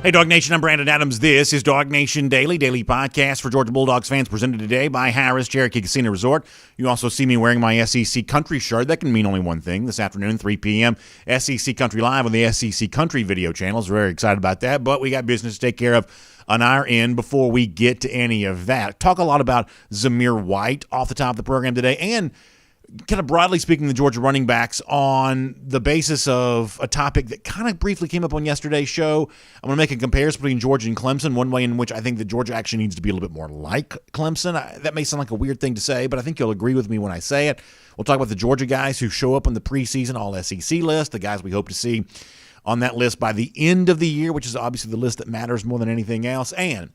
Hey, DawgNation, I'm Brandon Adams. This is DawgNation Daily, daily podcast for Georgia Bulldogs fans, presented today by Harrah's Cherokee Casino Resort. You also see me wearing my SEC Country shirt. That can mean only one thing. This afternoon, 3 p.m., SEC Country Live on the SEC Country video channels. Very excited about that, but we got business to take care of on our end before we get to any of that. Talk a lot about Zamir White off the top of the program today, and kind of broadly speaking, the Georgia running backs on the basis of a topic that kind of briefly came up on yesterday's show. I'm going to make a comparison between Georgia and Clemson, one way in which I think that Georgia actually needs to be a little bit more like Clemson. That may sound like a weird thing to say, but I think you'll agree with me when I say it. We'll talk about the Georgia guys who show up on the preseason All-SEC list, the guys we hope to see on that list by the end of the year, which is obviously the list that matters more than anything else. And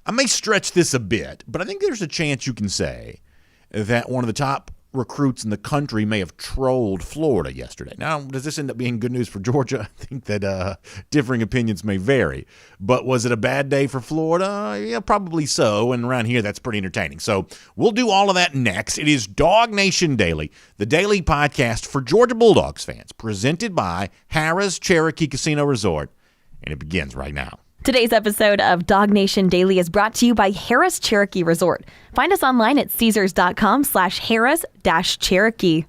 I may stretch this a bit, but I think there's a chance you can say that one of the top recruits in the country may have trolled Florida yesterday. Now, does this end up being good news for Georgia? I think that differing opinions may vary. But was it a bad day for Florida? Yeah, probably so. And around here, that's pretty entertaining. So we'll do all of that next. It is DawgNation Daily, the daily podcast for Georgia Bulldogs fans, presented by Harrah's Cherokee Casino Resort. And it begins right now. Today's episode of DawgNation Daily is brought to you by Harrah's Cherokee Resort. Find us online at Caesars.com/Harrah's-Cherokee.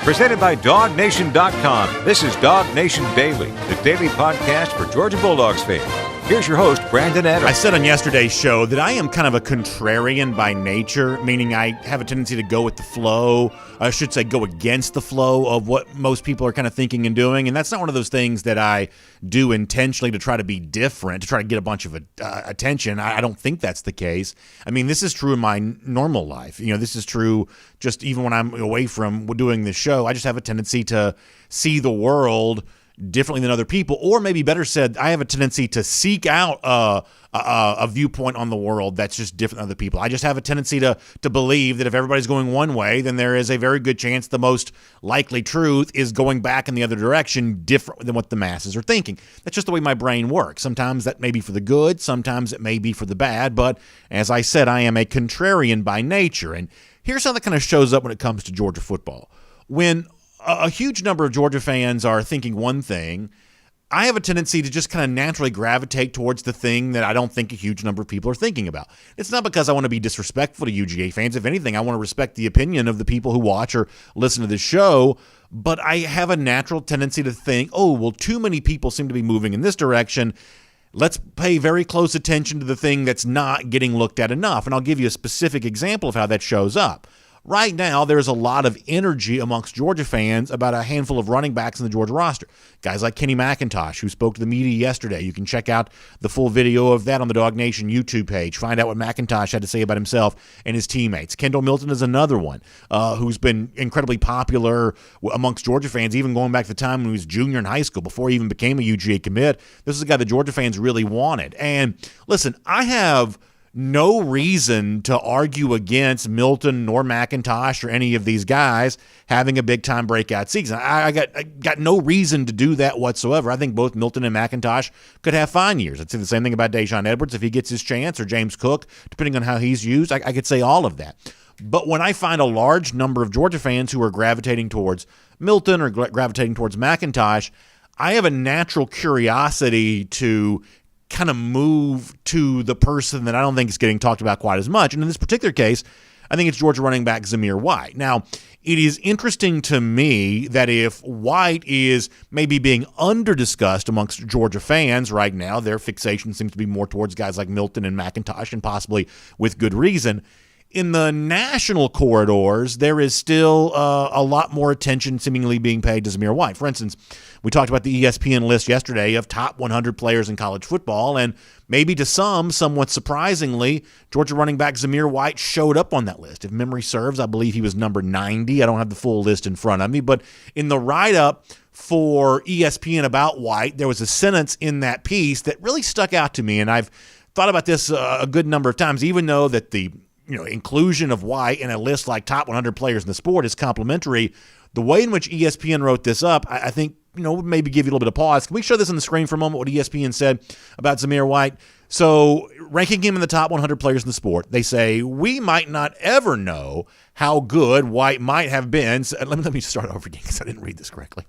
Presented by DawgNation.com. This is DawgNation Daily, the daily podcast for Georgia Bulldogs fans. Here's your host, Brandon Adams. I said on yesterday's show that I am kind of a contrarian by nature, meaning I have a tendency to go with the flow. I should say go against the flow of what most people are kind of thinking and doing. And that's not one of those things that I do intentionally to try to be different, to try to get a bunch of attention. I don't think that's the case. I mean, this is true in my normal life. You know, this is true just even when I'm away from doing this show. I just have a tendency to see the world differently than other people, or maybe better said, I have a tendency to seek out a viewpoint on the world that's just different than other people. I just have a tendency to believe that if everybody's going one way, then there is a very good chance the most likely truth is going back in the other direction, different than what the masses are thinking. That's just the way my brain works. Sometimes that may be for the good, sometimes it may be for the bad, but as I said, I am a contrarian by nature, and here's how that kind of shows up when it comes to Georgia football. When a huge number of Georgia fans are thinking one thing, I have a tendency to just kind of naturally gravitate towards the thing that I don't think a huge number of people are thinking about. It's not because I want to be disrespectful to UGA fans. If anything, I want to respect the opinion of the people who watch or listen to this show, but I have a natural tendency to think, oh, well, too many people seem to be moving in this direction. Let's pay very close attention to the thing that's not getting looked at enough. And I'll give you a specific example of how that shows up. Right now, there's a lot of energy amongst Georgia fans about a handful of running backs in the Georgia roster. Guys like Kenny McIntosh, who spoke to the media yesterday. You can check out the full video of that on the DawgNation YouTube page. Find out what McIntosh had to say about himself and his teammates. Kendall Milton is another one who's been incredibly popular amongst Georgia fans, even going back to the time when he was junior in high school, before he even became a UGA commit. This is a guy that Georgia fans really wanted. And listen, I have no reason to argue against Milton nor McIntosh or any of these guys having a big-time breakout season. I got no reason to do that whatsoever. I think both Milton and McIntosh could have fine years. I'd say the same thing about Deshaun Edwards if he gets his chance, or James Cook, depending on how he's used. I could say all of that. But when I find a large number of Georgia fans who are gravitating towards Milton or gravitating towards McIntosh, I have a natural curiosity to kind of move to the person that I don't think is getting talked about quite as much. And in this particular case, I think it's Georgia running back Zamir White. Now, it is interesting to me that if White is maybe being under-discussed amongst Georgia fans right now, their fixation seems to be more towards guys like Milton and McIntosh, and possibly with good reason. In the national corridors, there is still a lot more attention seemingly being paid to Zamir White. For instance, we talked about the ESPN list yesterday of top 100 players in college football, and maybe to some, somewhat surprisingly, Georgia running back Zamir White showed up on that list. If memory serves, I believe he was number 90. I don't have the full list in front of me, but in the write-up for ESPN about White, there was a sentence in that piece that really stuck out to me, and I've thought about this a good number of times, even though that the inclusion of White in a list like top 100 players in the sport is complimentary. The way in which ESPN wrote this up, I think, maybe give you a little bit of pause. Can we show this on the screen for a moment, what ESPN said about Zamir White? So ranking him in the top 100 players in the sport, they say, we might not ever know how good White might have been. So, let me start over again because I didn't read this correctly.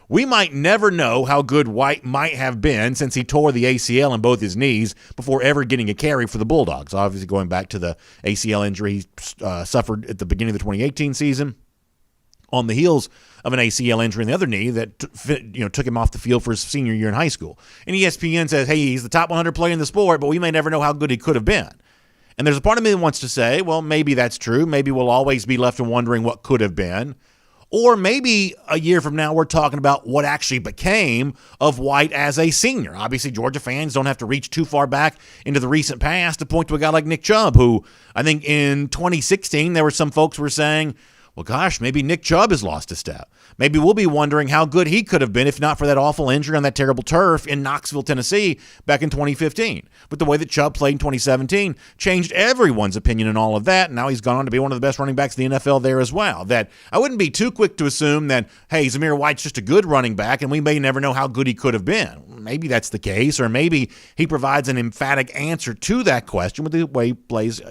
We might never know how good White might have been since he tore the ACL in both his knees before ever getting a carry for the Bulldogs. Obviously going back to the ACL injury he suffered at the beginning of the 2018 season on the heels of an ACL injury in the other knee that took him off the field for his senior year in high school. And ESPN says, hey, he's the top 100 player in the sport, but we may never know how good he could have been. And there's a part of me that wants to say, well, maybe that's true. Maybe we'll always be left wondering what could have been. Or maybe a year from now, we're talking about what actually became of White as a senior. Obviously, Georgia fans don't have to reach too far back into the recent past to point to a guy like Nick Chubb, who I think in 2016, there were some folks who were saying, well, gosh, maybe Nick Chubb has lost a step. Maybe we'll be wondering how good he could have been if not for that awful injury on that terrible turf in Knoxville, Tennessee back in 2015. But the way that Chubb played in 2017 changed everyone's opinion and all of that. And now he's gone on to be one of the best running backs in the NFL there as well. That I wouldn't be too quick to assume that, hey, Zamir White's just a good running back and we may never know how good he could have been. Maybe that's the case, or maybe he provides an emphatic answer to that question with the way he plays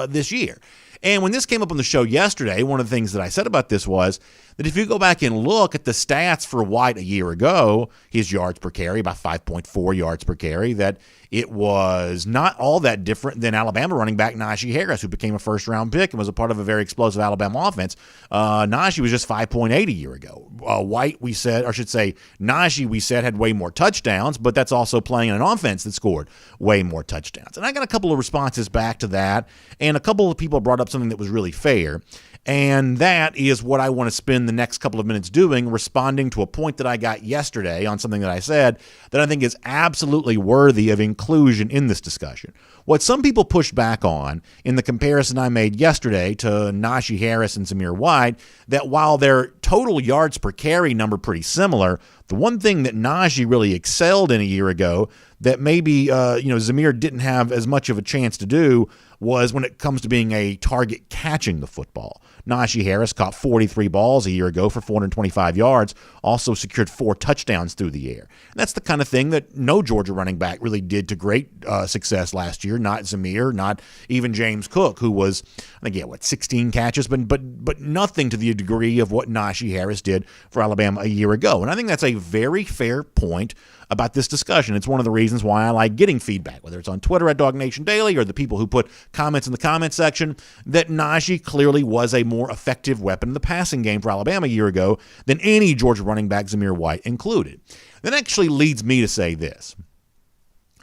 this year. And when this came up on the show yesterday, one of the things that I said about this was that if you go back and look at the stats for White a year ago, his yards per carry, about 5.4 yards per carry, that it was not all that different than Alabama running back Najee Harris, who became a first-round pick and was a part of a very explosive Alabama offense. Najee was just 5.8 a year ago. White, we said, or should say Najee, we said, had way more touchdowns, but that's also playing in an offense that scored way more touchdowns. And I got a couple of responses back to that, and a couple of people brought up something that was really fair. And that is what I want to spend the next couple of minutes doing, responding to a point that I got yesterday on something that I said that I think is absolutely worthy of inclusion in this discussion. What some people pushed back on in the comparison I made yesterday to Najee Harris and Zamir White, that while their total yards per carry number pretty similar, the one thing that Najee really excelled in a year ago that maybe Zamir didn't have as much of a chance to do was when it comes to being a target catching the football. Najee Harris caught 43 balls a year ago for 425 yards, also secured 4 touchdowns through the air. And that's the kind of thing that no Georgia running back really did to great success last year, not Zamir, not even James Cook, who was, I think, 16 catches, but nothing to the degree of what Najee Harris did for Alabama a year ago. And I think that's a very fair point about this discussion. It's one of the reasons why I like getting feedback, whether it's on Twitter at DawgNation Daily or the people who put comments in the comment section, that Najee clearly was a more effective weapon in the passing game for Alabama a year ago than any Georgia running back, Zamir White included. That actually leads me to say this,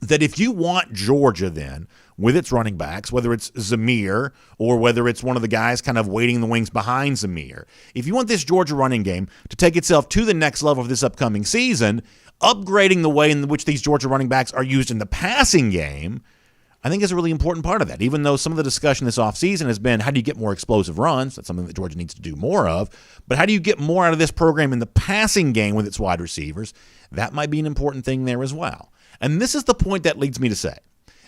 that if you want Georgia then, with its running backs, whether it's Zamir or whether it's one of the guys kind of waiting in the wings behind Zamir, if you want this Georgia running game to take itself to the next level of this upcoming season, upgrading the way in which these Georgia running backs are used in the passing game, I think is a really important part of that. Even though some of the discussion this offseason has been, how do you get more explosive runs? That's something that Georgia needs to do more of. But how do you get more out of this program in the passing game with its wide receivers? That might be an important thing there as well. And this is the point that leads me to say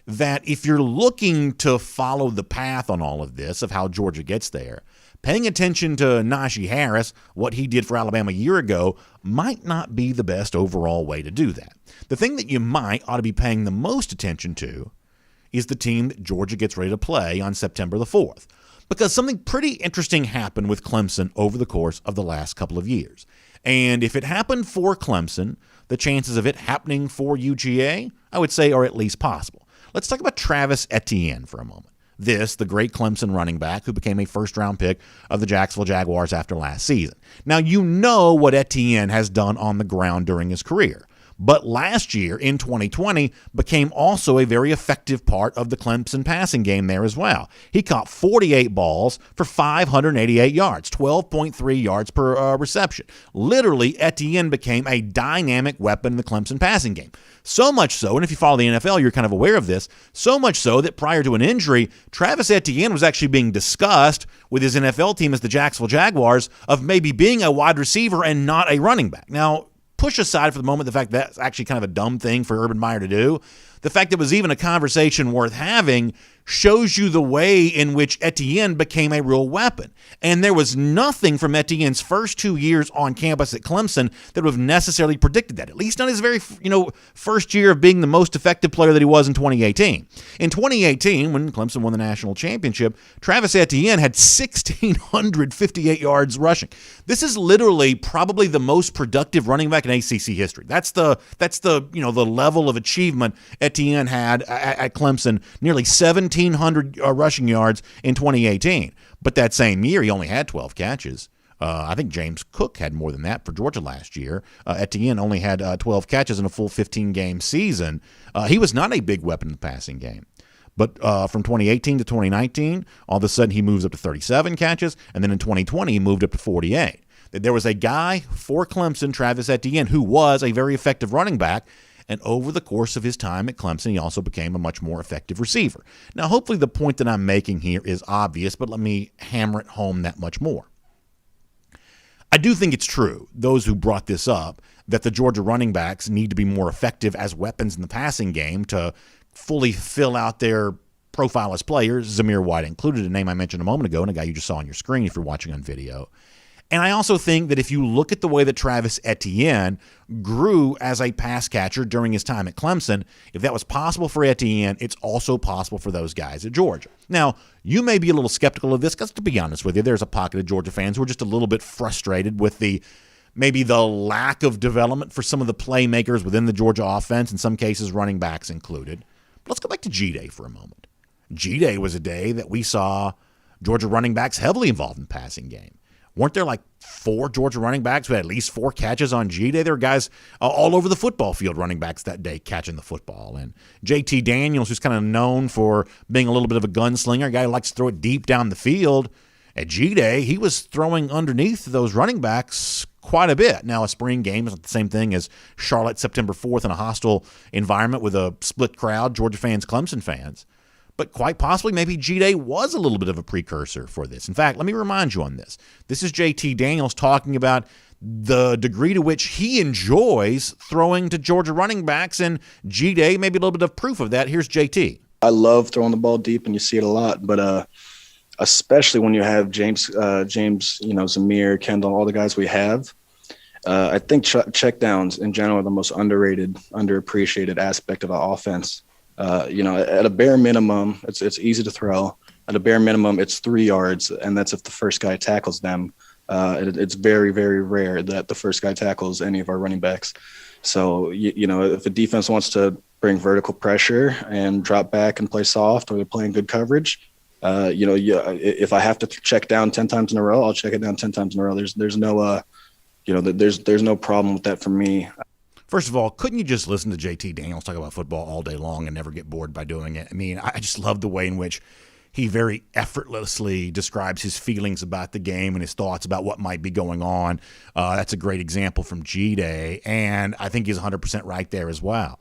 that if you're looking to follow the path on all of this, of how Georgia gets there, paying attention to Najee Harris, what he did for Alabama a year ago, might not be the best overall way to do that. The thing that you ought to be paying the most attention to is the team that Georgia gets ready to play on September the 4th. Because something pretty interesting happened with Clemson over the course of the last couple of years. And if it happened for Clemson, the chances of it happening for UGA, I would say, are at least possible. Let's talk about Travis Etienne for a moment. The great Clemson running back who became a first-round pick of the Jacksonville Jaguars after last season. Now, you know what Etienne has done on the ground during his career. But last year, in 2020, became also a very effective part of the Clemson passing game there as well. He caught 48 balls for 588 yards, 12.3 yards per reception. Literally, Etienne became a dynamic weapon in the Clemson passing game. So much so, and if you follow the NFL, you're kind of aware of this, so much so that prior to an injury, Travis Etienne was actually being discussed with his NFL team as the Jacksonville Jaguars of maybe being a wide receiver and not a running back. Now, push aside for the moment the fact that's actually kind of a dumb thing for Urban Meyer to do. the fact that it was even a conversation worth having shows you the way in which Etienne became a real weapon. And there was nothing from Etienne's first 2 years on campus at Clemson that would have necessarily predicted that, at least on his very first year of being the most effective player that he was in 2018. In 2018, when Clemson won the national championship, Travis Etienne had 1,658 yards rushing. This is literally probably the most productive running back in ACC history. That's the level of achievement Etienne had at Clemson, nearly 1,700 rushing yards in 2018. But that same year, he only had 12 catches. I think James Cook had more than that for Georgia last year. Etienne only had 12 catches in a full 15-game season. He was not a big weapon in the passing game. But from 2018 to 2019, all of a sudden he moves up to 37 catches, and then in 2020 he moved up to 48. There was a guy for Clemson, Travis Etienne, who was a very effective running back, and over the course of his time at Clemson, he also became a much more effective receiver. Now, hopefully the point that I'm making here is obvious, but let me hammer it home that much more. I do think it's true, those who brought this up, that the Georgia running backs need to be more effective as weapons in the passing game to fully fill out their profile as players, Zamir White included, a name I mentioned a moment ago, and a guy you just saw on your screen if you're watching on video. And I also think that if you look at the way that Travis Etienne grew as a pass catcher during his time at Clemson, if that was possible for Etienne, it's also possible for those guys at Georgia. Now, you may be a little skeptical of this because, to be honest with you, there's a pocket of Georgia fans who are just a little bit frustrated with maybe the lack of development for some of the playmakers within the Georgia offense, in some cases running backs included. But let's go back to G-Day for a moment. G-Day was a day that we saw Georgia running backs heavily involved in the passing game. Weren't there like 4 Georgia running backs who had at least 4 catches on G-Day? There were guys all over the football field, running backs that day, catching the football. And JT Daniels, who's kind of known for being a little bit of a gunslinger, a guy who likes to throw it deep down the field. At G-Day, he was throwing underneath those running backs quite a bit. Now, a spring game is not the same thing as Charlotte September 4th in a hostile environment with a split crowd, Georgia fans, Clemson fans. But quite possibly, maybe G-Day was a little bit of a precursor for this. In fact, let me remind you on this. This is JT Daniels talking about the degree to which he enjoys throwing to Georgia running backs, and G-Day maybe a little bit of proof of that. Here's JT. I love throwing the ball deep, and you see it a lot, but especially when you have James, Zamir, Kendall, all the guys we have. I think checkdowns in general are the most underrated, underappreciated aspect of our offense. At a bare minimum, it's easy to throw. At a bare minimum, it's 3 yards, and that's if the first guy tackles them. It's very, very rare that the first guy tackles any of our running backs. So, if a defense wants to bring vertical pressure and drop back and play soft, or they're playing good coverage, if I have to check down 10 times in a row, I'll check it down 10 times in a row. There's no problem with that for me. First of all, couldn't you just listen to JT Daniels talk about football all day long and never get bored by doing it? I mean, I just love the way in which he very effortlessly describes his feelings about the game and his thoughts about what might be going on. That's a great example from G-Day, and I think he's 100% right there as well.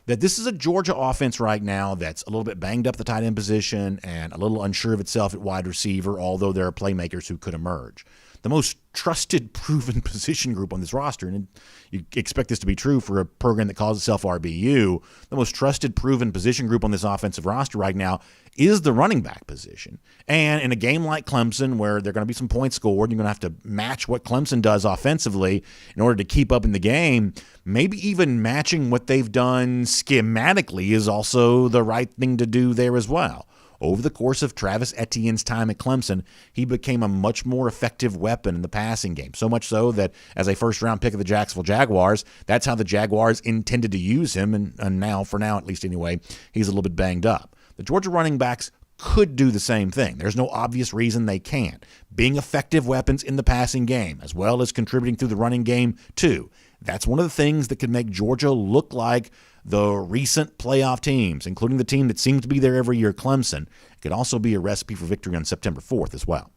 That this is a Georgia offense right now that's a little bit banged up at the tight end position and a little unsure of itself at wide receiver, although there are playmakers who could emerge. The most trusted, proven position group on this roster, and you expect this to be true for a program that calls itself RBU, the most trusted, proven position group on this offensive roster right now is the running back position. And in a game like Clemson, where there are going to be some points scored, you're going to have to match what Clemson does offensively in order to keep up in the game. Maybe even matching what they've done schematically is also the right thing to do there as well. Over the course of Travis Etienne's time at Clemson, he became a much more effective weapon in the passing game. So much so that as a first-round pick of the Jacksonville Jaguars, that's how the Jaguars intended to use him. And now, for now at least anyway, he's a little bit banged up. The Georgia running backs could do the same thing. There's no obvious reason they can't. Being effective weapons in the passing game, as well as contributing through the running game too. That's one of the things that could make Georgia look like the recent playoff teams, including the team that seems to be there every year, Clemson. It could also be a recipe for victory on September 4th as well.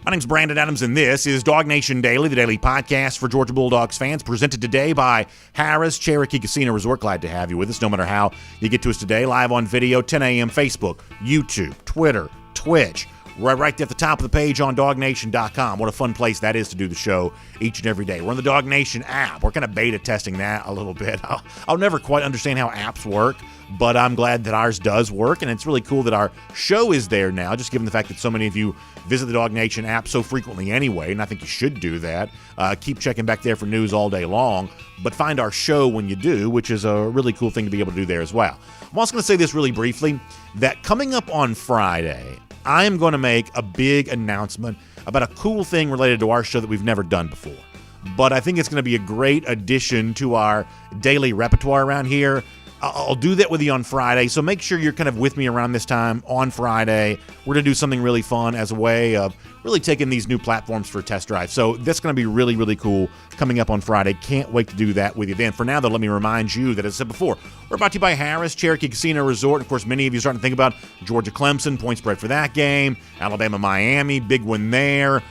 My name's Brandon Adams, and this is DawgNation Daily, the daily podcast for Georgia Bulldogs fans, presented today by Harrah's Cherokee Casino Resort. Glad to have you with us, no matter how you get to us today. Live on video, 10 a.m., Facebook, YouTube, Twitter, Twitch. right there at the top of the page on DawgNation.com. What a fun place that is to do the show each and every day. We're on the DawgNation app. We're kind of beta testing that a little bit. I'll never quite understand how apps work, but I'm glad that ours does work, and it's really cool that our show is there now, just given the fact that so many of you visit the DawgNation app so frequently anyway, and I think you should do that. Keep checking back there for news all day long, but find our show when you do, which is a really cool thing to be able to do there as well. I'm also going to say this really briefly, that coming up on Friday, I am going to make a big announcement about a cool thing related to our show that we've never done before. But I think it's going to be a great addition to our daily repertoire around here. I'll do that with you on Friday, so make sure you're kind of with me around this time on Friday. We're going to do something really fun as a way of really taking these new platforms for a test drive. So that's going to be really, really cool coming up on Friday. Can't wait to do that with you then. For now, though, let me remind you that, as I said before, we're brought to you by Harris Cherokee Casino Resort. Of course, many of you are starting to think about Georgia Clemson, point spread for that game, Alabama Miami, big one there.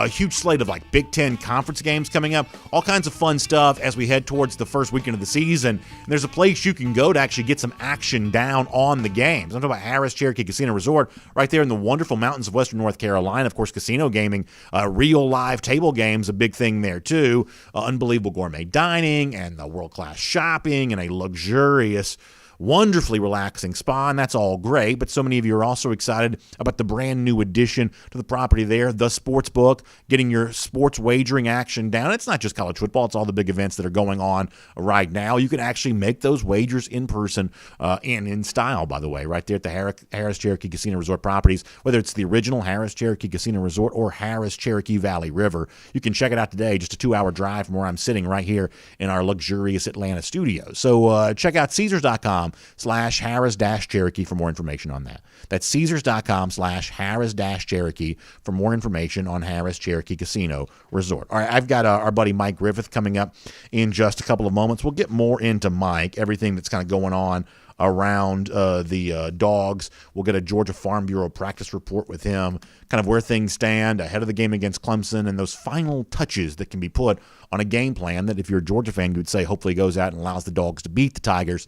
Huge slate of Big Ten conference games coming up. All kinds of fun stuff as we head towards the first weekend of the season. And there's a place you can go to actually get some action down on the games. I'm talking about Harris Cherokee Casino Resort right there in the wonderful mountains of Western North Carolina. Of course, casino gaming, real live table games, a big thing there too. Unbelievable gourmet dining and world-class shopping and a luxurious, wonderfully relaxing spa, and that's all great, but so many of you are also excited about the brand new addition to the property there, the sports book, getting your sports wagering action down. It's not just college football, it's all the big events that are going on right now. You can actually make those wagers in person and in style, by the way, right there at the Harris Cherokee Casino Resort properties, whether it's the original Harris Cherokee Casino Resort or Harris Cherokee Valley River. You can check it out today, just a 2-hour drive from where I'm sitting right here in our luxurious Atlanta studio. So check out Caesars.com/Harris-Cherokee for more information on that. That's Caesars.com/Harris-Cherokee for more information on Harris Cherokee Casino Resort. All right, I've got our buddy Mike Griffith coming up in just a couple of moments. We'll get more into Mike, everything that's kind of going on around the dogs. We'll get a Georgia Farm Bureau practice report with him, kind of where things stand ahead of the game against Clemson and those final touches that can be put on a game plan that, if you're a Georgia fan, you would say hopefully goes out and allows the dogs to beat the Tigers.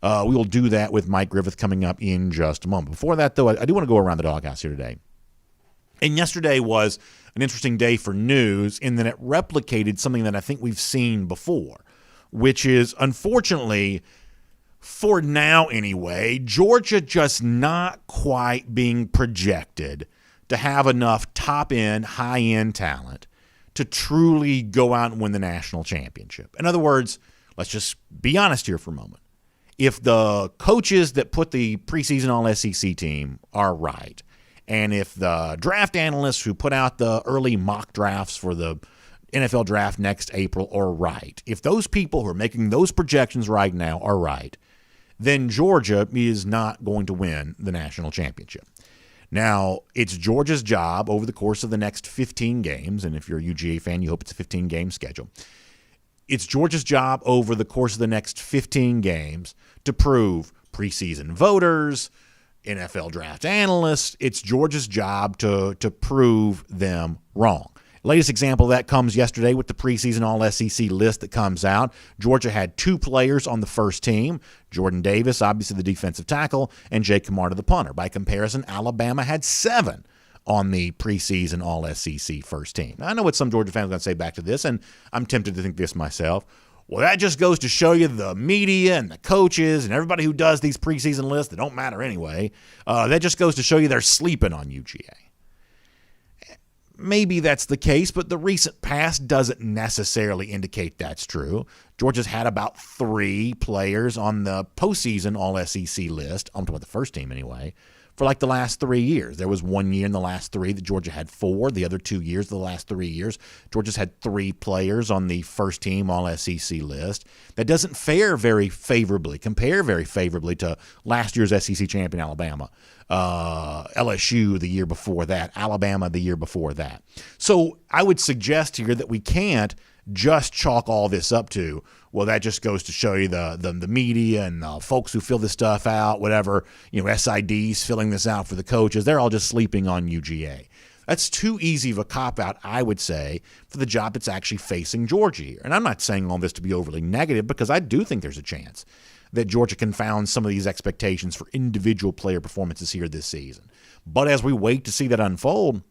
We will do that with Mike Griffith coming up in just a moment. Before that, though, I do want to go around the doghouse here today. And yesterday was an interesting day for news in that it replicated something that I think we've seen before, which is, unfortunately, for now anyway, Georgia just not quite being projected to have enough top-end, high-end talent to truly go out and win the national championship. In other words, let's just be honest here for a moment. If the coaches that put the preseason All-SEC team are right, and if the draft analysts who put out the early mock drafts for the NFL draft next April are right, if those people who are making those projections right now are right, then Georgia is not going to win the national championship. Now, it's Georgia's job over the course of the next 15 games, and if you're a UGA fan, you hope it's a 15-game schedule. It's Georgia's job over the course of the next 15 games to prove preseason voters, NFL draft analysts, it's Georgia's job to prove them wrong. Latest example of that comes yesterday with the preseason All-SEC list that comes out. Georgia had 2 players on the first team, Jordan Davis, obviously the defensive tackle, and Jake Camarda, the punter. By comparison, Alabama had 7 on the preseason All-SEC first team. Now, I know what some Georgia fans are going to say back to this, and I'm tempted to think this myself. Well, that just goes to show you the media and the coaches and everybody who does these preseason lists that don't matter anyway. That just goes to show you they're sleeping on UGA. Maybe that's the case, but the recent past doesn't necessarily indicate that's true. Georgia's had about 3 players on the postseason All-SEC list, I'm talking about the first team anyway, for like the last 3 years. There was 1 year in the last 3 that Georgia had 4. The other 2 years, the last 3 years, Georgia's had 3 players on the first team All-SEC list. That doesn't compare very favorably to last year's SEC champion Alabama, LSU the year before that, Alabama the year before that. So I would suggest here that we can't just chalk all this up to, well, that just goes to show you the media and the folks who fill this stuff out, whatever, SIDs filling this out for the coaches, they're all just sleeping on UGA. That's too easy of a cop-out, I would say, for the job that's actually facing Georgia here. And I'm not saying all this to be overly negative, because I do think there's a chance that Georgia can confound some of these expectations for individual player performances here this season. But as we wait to see that unfold,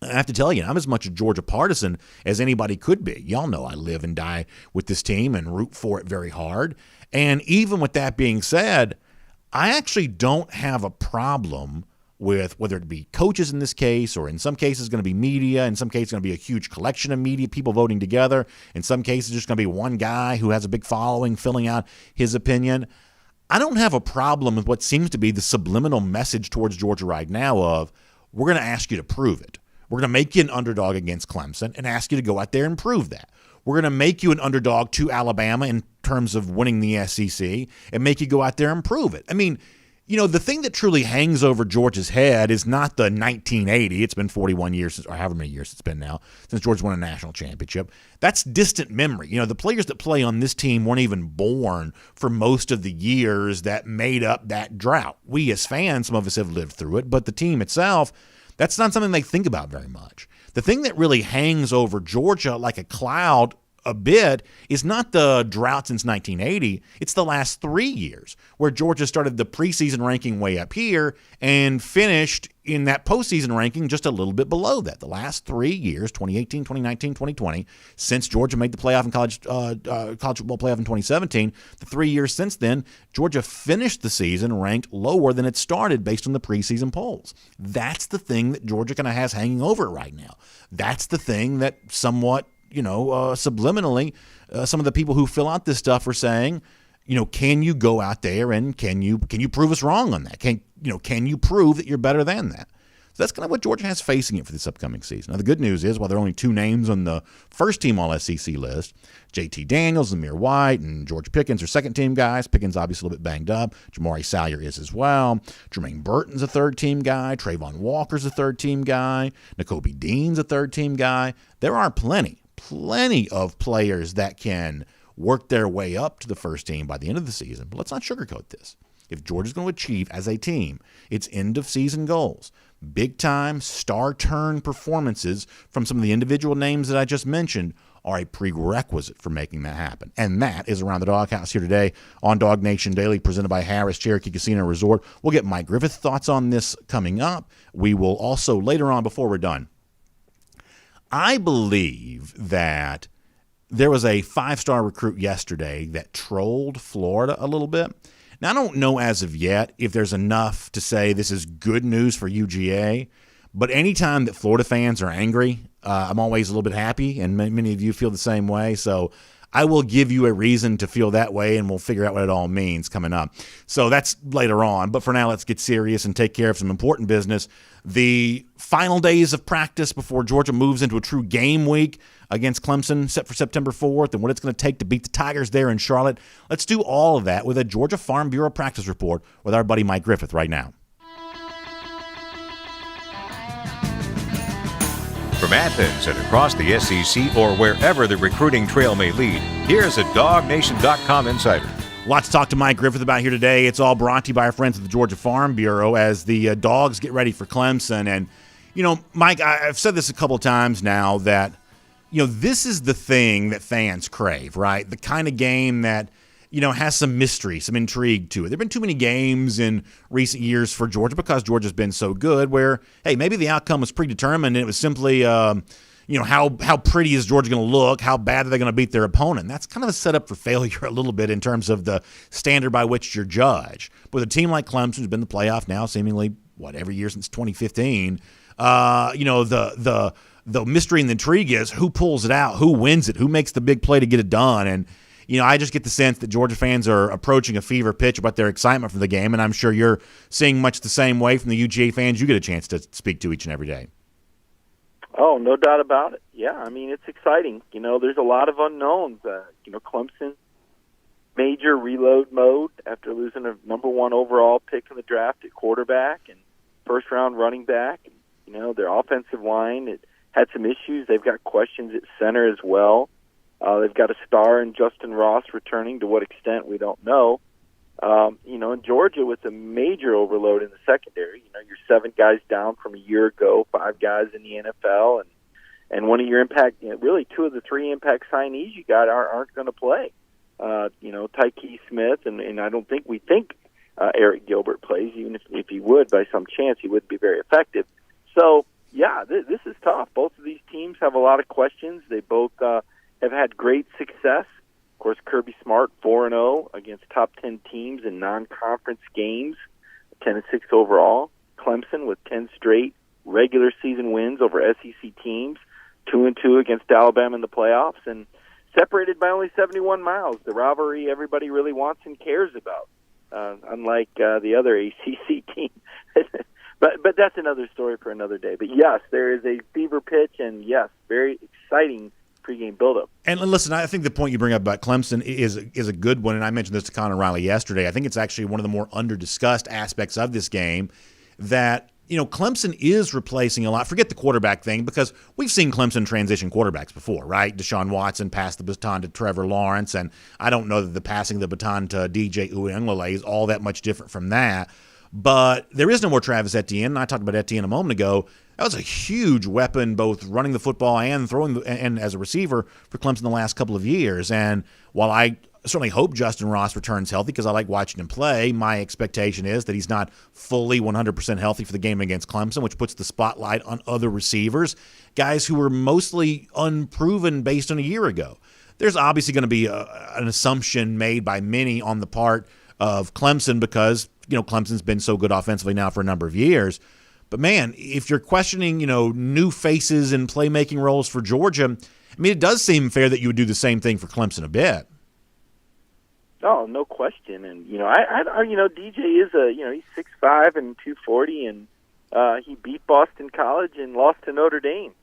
I have to tell you, I'm as much a Georgia partisan as anybody could be. Y'all know I live and die with this team and root for it very hard. And even with that being said, I actually don't have a problem with whether it be coaches in this case, or in some cases going to be media, in some cases going to be a huge collection of media, people voting together, in some cases just going to be one guy who has a big following filling out his opinion. I don't have a problem with what seems to be the subliminal message towards Georgia right now of, we're going to ask you to prove it. We're going to make you an underdog against Clemson and ask you to go out there and prove that. We're going to make you an underdog to Alabama in terms of winning the SEC and make you go out there and prove it. I mean, you know, the thing that truly hangs over Georgia's head is not the 1980. It's been 41 years, or however many years it's been now, since Georgia won a national championship. That's distant memory. You know, the players that play on this team weren't even born for most of the years that made up that drought. We as fans, some of us have lived through it, but the team itself, that's not something they think about very much. The thing that really hangs over Georgia like a cloud a bit is not the drought since 1980. It's the last 3 years where Georgia started the preseason ranking way up here and finished in that postseason ranking just a little bit below that. The last 3 years, 2018, 2019, 2020, since Georgia made the playoff in college football playoff in 2017, the 3 years since then, Georgia finished the season ranked lower than it started based on the preseason polls. That's the thing that Georgia kind of has hanging over it right now. That's the thing that somewhat, subliminally, some of the people who fill out this stuff are saying, can you go out there and can you prove us wrong on that? Can you prove that you're better than that? So that's kind of what Georgia has facing it for this upcoming season. Now, the good news is, while there are only 2 names on the first-team All-SEC list, J.T. Daniels, Zamir White, and George Pickens are second-team guys. Pickens obviously a little bit banged up. Jamari Salyer is as well. Jermaine Burton's a third-team guy. Trayvon Walker's a third-team guy. Nakobe Dean's a third-team guy. There are plenty of players that can work their way up to the first team by the end of the season. But let's not sugarcoat this. If Georgia's going to achieve as a team its end-of-season goals, big-time, star-turn performances from some of the individual names that I just mentioned are a prerequisite for making that happen. And that is Around the Doghouse here today on DawgNation Daily, presented by Harris Cherokee Casino Resort. We'll get Mike Griffith's thoughts on this coming up. We will also, later on, before we're done, I believe that there was a 5-star recruit yesterday that trolled Florida a little bit. Now, I don't know as of yet if there's enough to say this is good news for UGA, but anytime that Florida fans are angry, I'm always a little bit happy, and many of you feel the same way. So I will give you a reason to feel that way, and we'll figure out what it all means coming up. So that's later on. But for now, let's get serious and take care of some important business. The final days of practice before Georgia moves into a true game week against Clemson, set for September 4th, and what it's going to take to beat the Tigers there in Charlotte. Let's do all of that with a Georgia Farm Bureau practice report with our buddy Mike Griffith right now. From Athens and across the SEC or wherever the recruiting trail may lead, here's a DawgNation.com insider. Lots to talk to Mike Griffith about here today. It's all brought to you by our friends at the Georgia Farm Bureau as the Dogs get ready for Clemson. And, Mike, I've said this a couple times now that, this is the thing that fans crave, right? The kind of game that, has some mystery, some intrigue to it. There have been too many games in recent years for Georgia because Georgia's been so good where, hey, maybe the outcome was predetermined and it was simply, how pretty is Georgia going to look? How bad are they going to beat their opponent? That's kind of a setup for failure a little bit in terms of the standard by which you're judged. But with a team like Clemson, who's been in the playoff now seemingly, every year since 2015, the mystery and the intrigue is who pulls it out, who wins it, who makes the big play to get it done. And, I just get the sense that Georgia fans are approaching a fever pitch about their excitement for the game, and I'm sure you're seeing much the same way from the UGA fans you get a chance to speak to each and every day. Oh, no doubt about it. Yeah, it's exciting. There's a lot of unknowns. Clemson, major reload mode after losing a number 1 overall pick in the draft at quarterback and first-round running back. Their offensive line, it had some issues. They've got questions at center as well. They've got a star in Justin Ross returning. To what extent, we don't know. In Georgia with a major overload in the secondary. You're 7 guys down from a year ago, 5 guys in the NFL, and one of your impact, really 2 of the 3 impact signees you got aren't going to play. Tyke Smith, and I don't think we think Eric Gilbert plays. Even if he would, by some chance, he wouldn't be very effective. So, yeah, this is tough. Both of these teams have a lot of questions. They both have had great success. Of course, Kirby Smart 4-0 against top 10 teams in non-conference games, 10-6 overall. Clemson with 10 straight regular season wins over SEC teams, 2-2 against Alabama in the playoffs, and separated by only 71 miles. The rivalry everybody really wants and cares about, unlike the other ACC team. But that's another story for another day. But yes, there is a fever pitch, and yes, very exciting pregame buildup. And listen, I think the point you bring up about Clemson is a good one, and I mentioned this to Connor Riley yesterday. I think it's actually one of the more under-discussed aspects of this game that, Clemson is replacing a lot. Forget the quarterback thing, because we've seen Clemson transition quarterbacks before, right? Deshaun Watson passed the baton to Trevor Lawrence, and I don't know that the passing the baton to DJ Uiagalelei is all that much different from that. But there is no more Travis Etienne, and I talked about Etienne a moment ago. That was a huge weapon, both running the football and throwing and as a receiver for Clemson the last couple of years. And while I certainly hope Justin Ross returns healthy because I like watching him play, my expectation is that he's not fully 100% healthy for the game against Clemson, which puts the spotlight on other receivers, guys who were mostly unproven based on a year ago. There's obviously going to be an assumption made by many on the part of Clemson because, Clemson's been so good offensively now for a number of years. But, man, if you're questioning, new faces and playmaking roles for Georgia, it does seem fair that you would do the same thing for Clemson a bit. Oh, no question. And, DJ is he's 6'5" and 240, and he beat Boston College and lost to Notre Dame.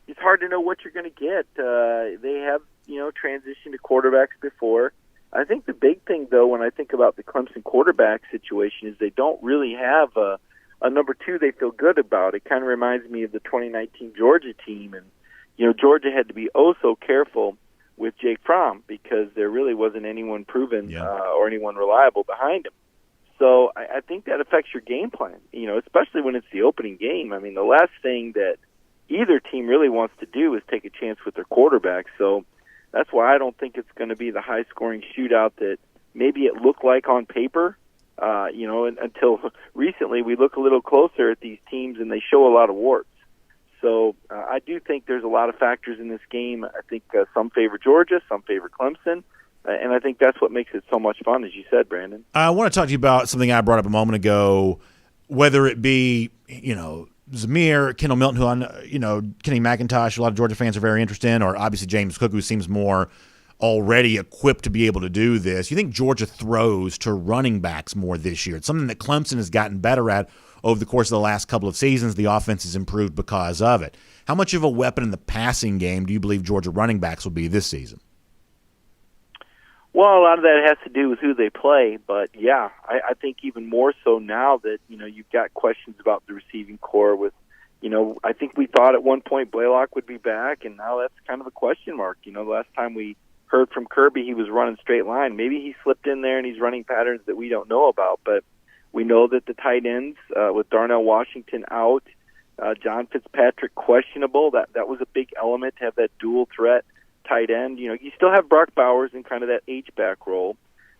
It's hard to know what you're going to get. They have, transitioned to quarterbacks before. I think the big thing, though, when I think about the Clemson quarterback situation is they don't really have a number 2 they feel good about. It kind of reminds me of the 2019 Georgia team. And, Georgia had to be so careful with Jake Fromm because there really wasn't anyone proven or anyone reliable behind him. So I think that affects your game plan, especially when it's the opening game. The last thing that either team really wants to do is take a chance with their quarterback. So that's why I don't think it's going to be the high-scoring shootout that maybe it looked like on paper. Until recently, we look a little closer at these teams and they show a lot of warts. So I do think there's a lot of factors in this game. I think some favor Georgia, some favor Clemson, and I think that's what makes it so much fun, as you said, Brandon. I want to talk to you about something I brought up a moment ago, whether it be, Zamir, Kendall Milton, who Kenny McIntosh, a lot of Georgia fans are very interested in, or obviously James Cook, who seems more already equipped to be able to do this. You think Georgia throws to running backs more this year? It's something that Clemson has gotten better at over the course of the last couple of seasons. The offense has improved because of it. How much of a weapon in the passing game do you believe Georgia running backs will be this season? Well, a lot of that has to do with who they play, but yeah, I think even more so now that, you've got questions about the receiving core with, I think we thought at one point Blaylock would be back, and now that's kind of a question mark. The last time we heard from Kirby, he was running straight line. Maybe he slipped in there and he's running patterns that we don't know about, but we know that the tight ends, with Darnell Washington out, John Fitzpatrick questionable, that was a big element to have that dual threat tight end. You still have Brock Bowers in kind of that H-back role.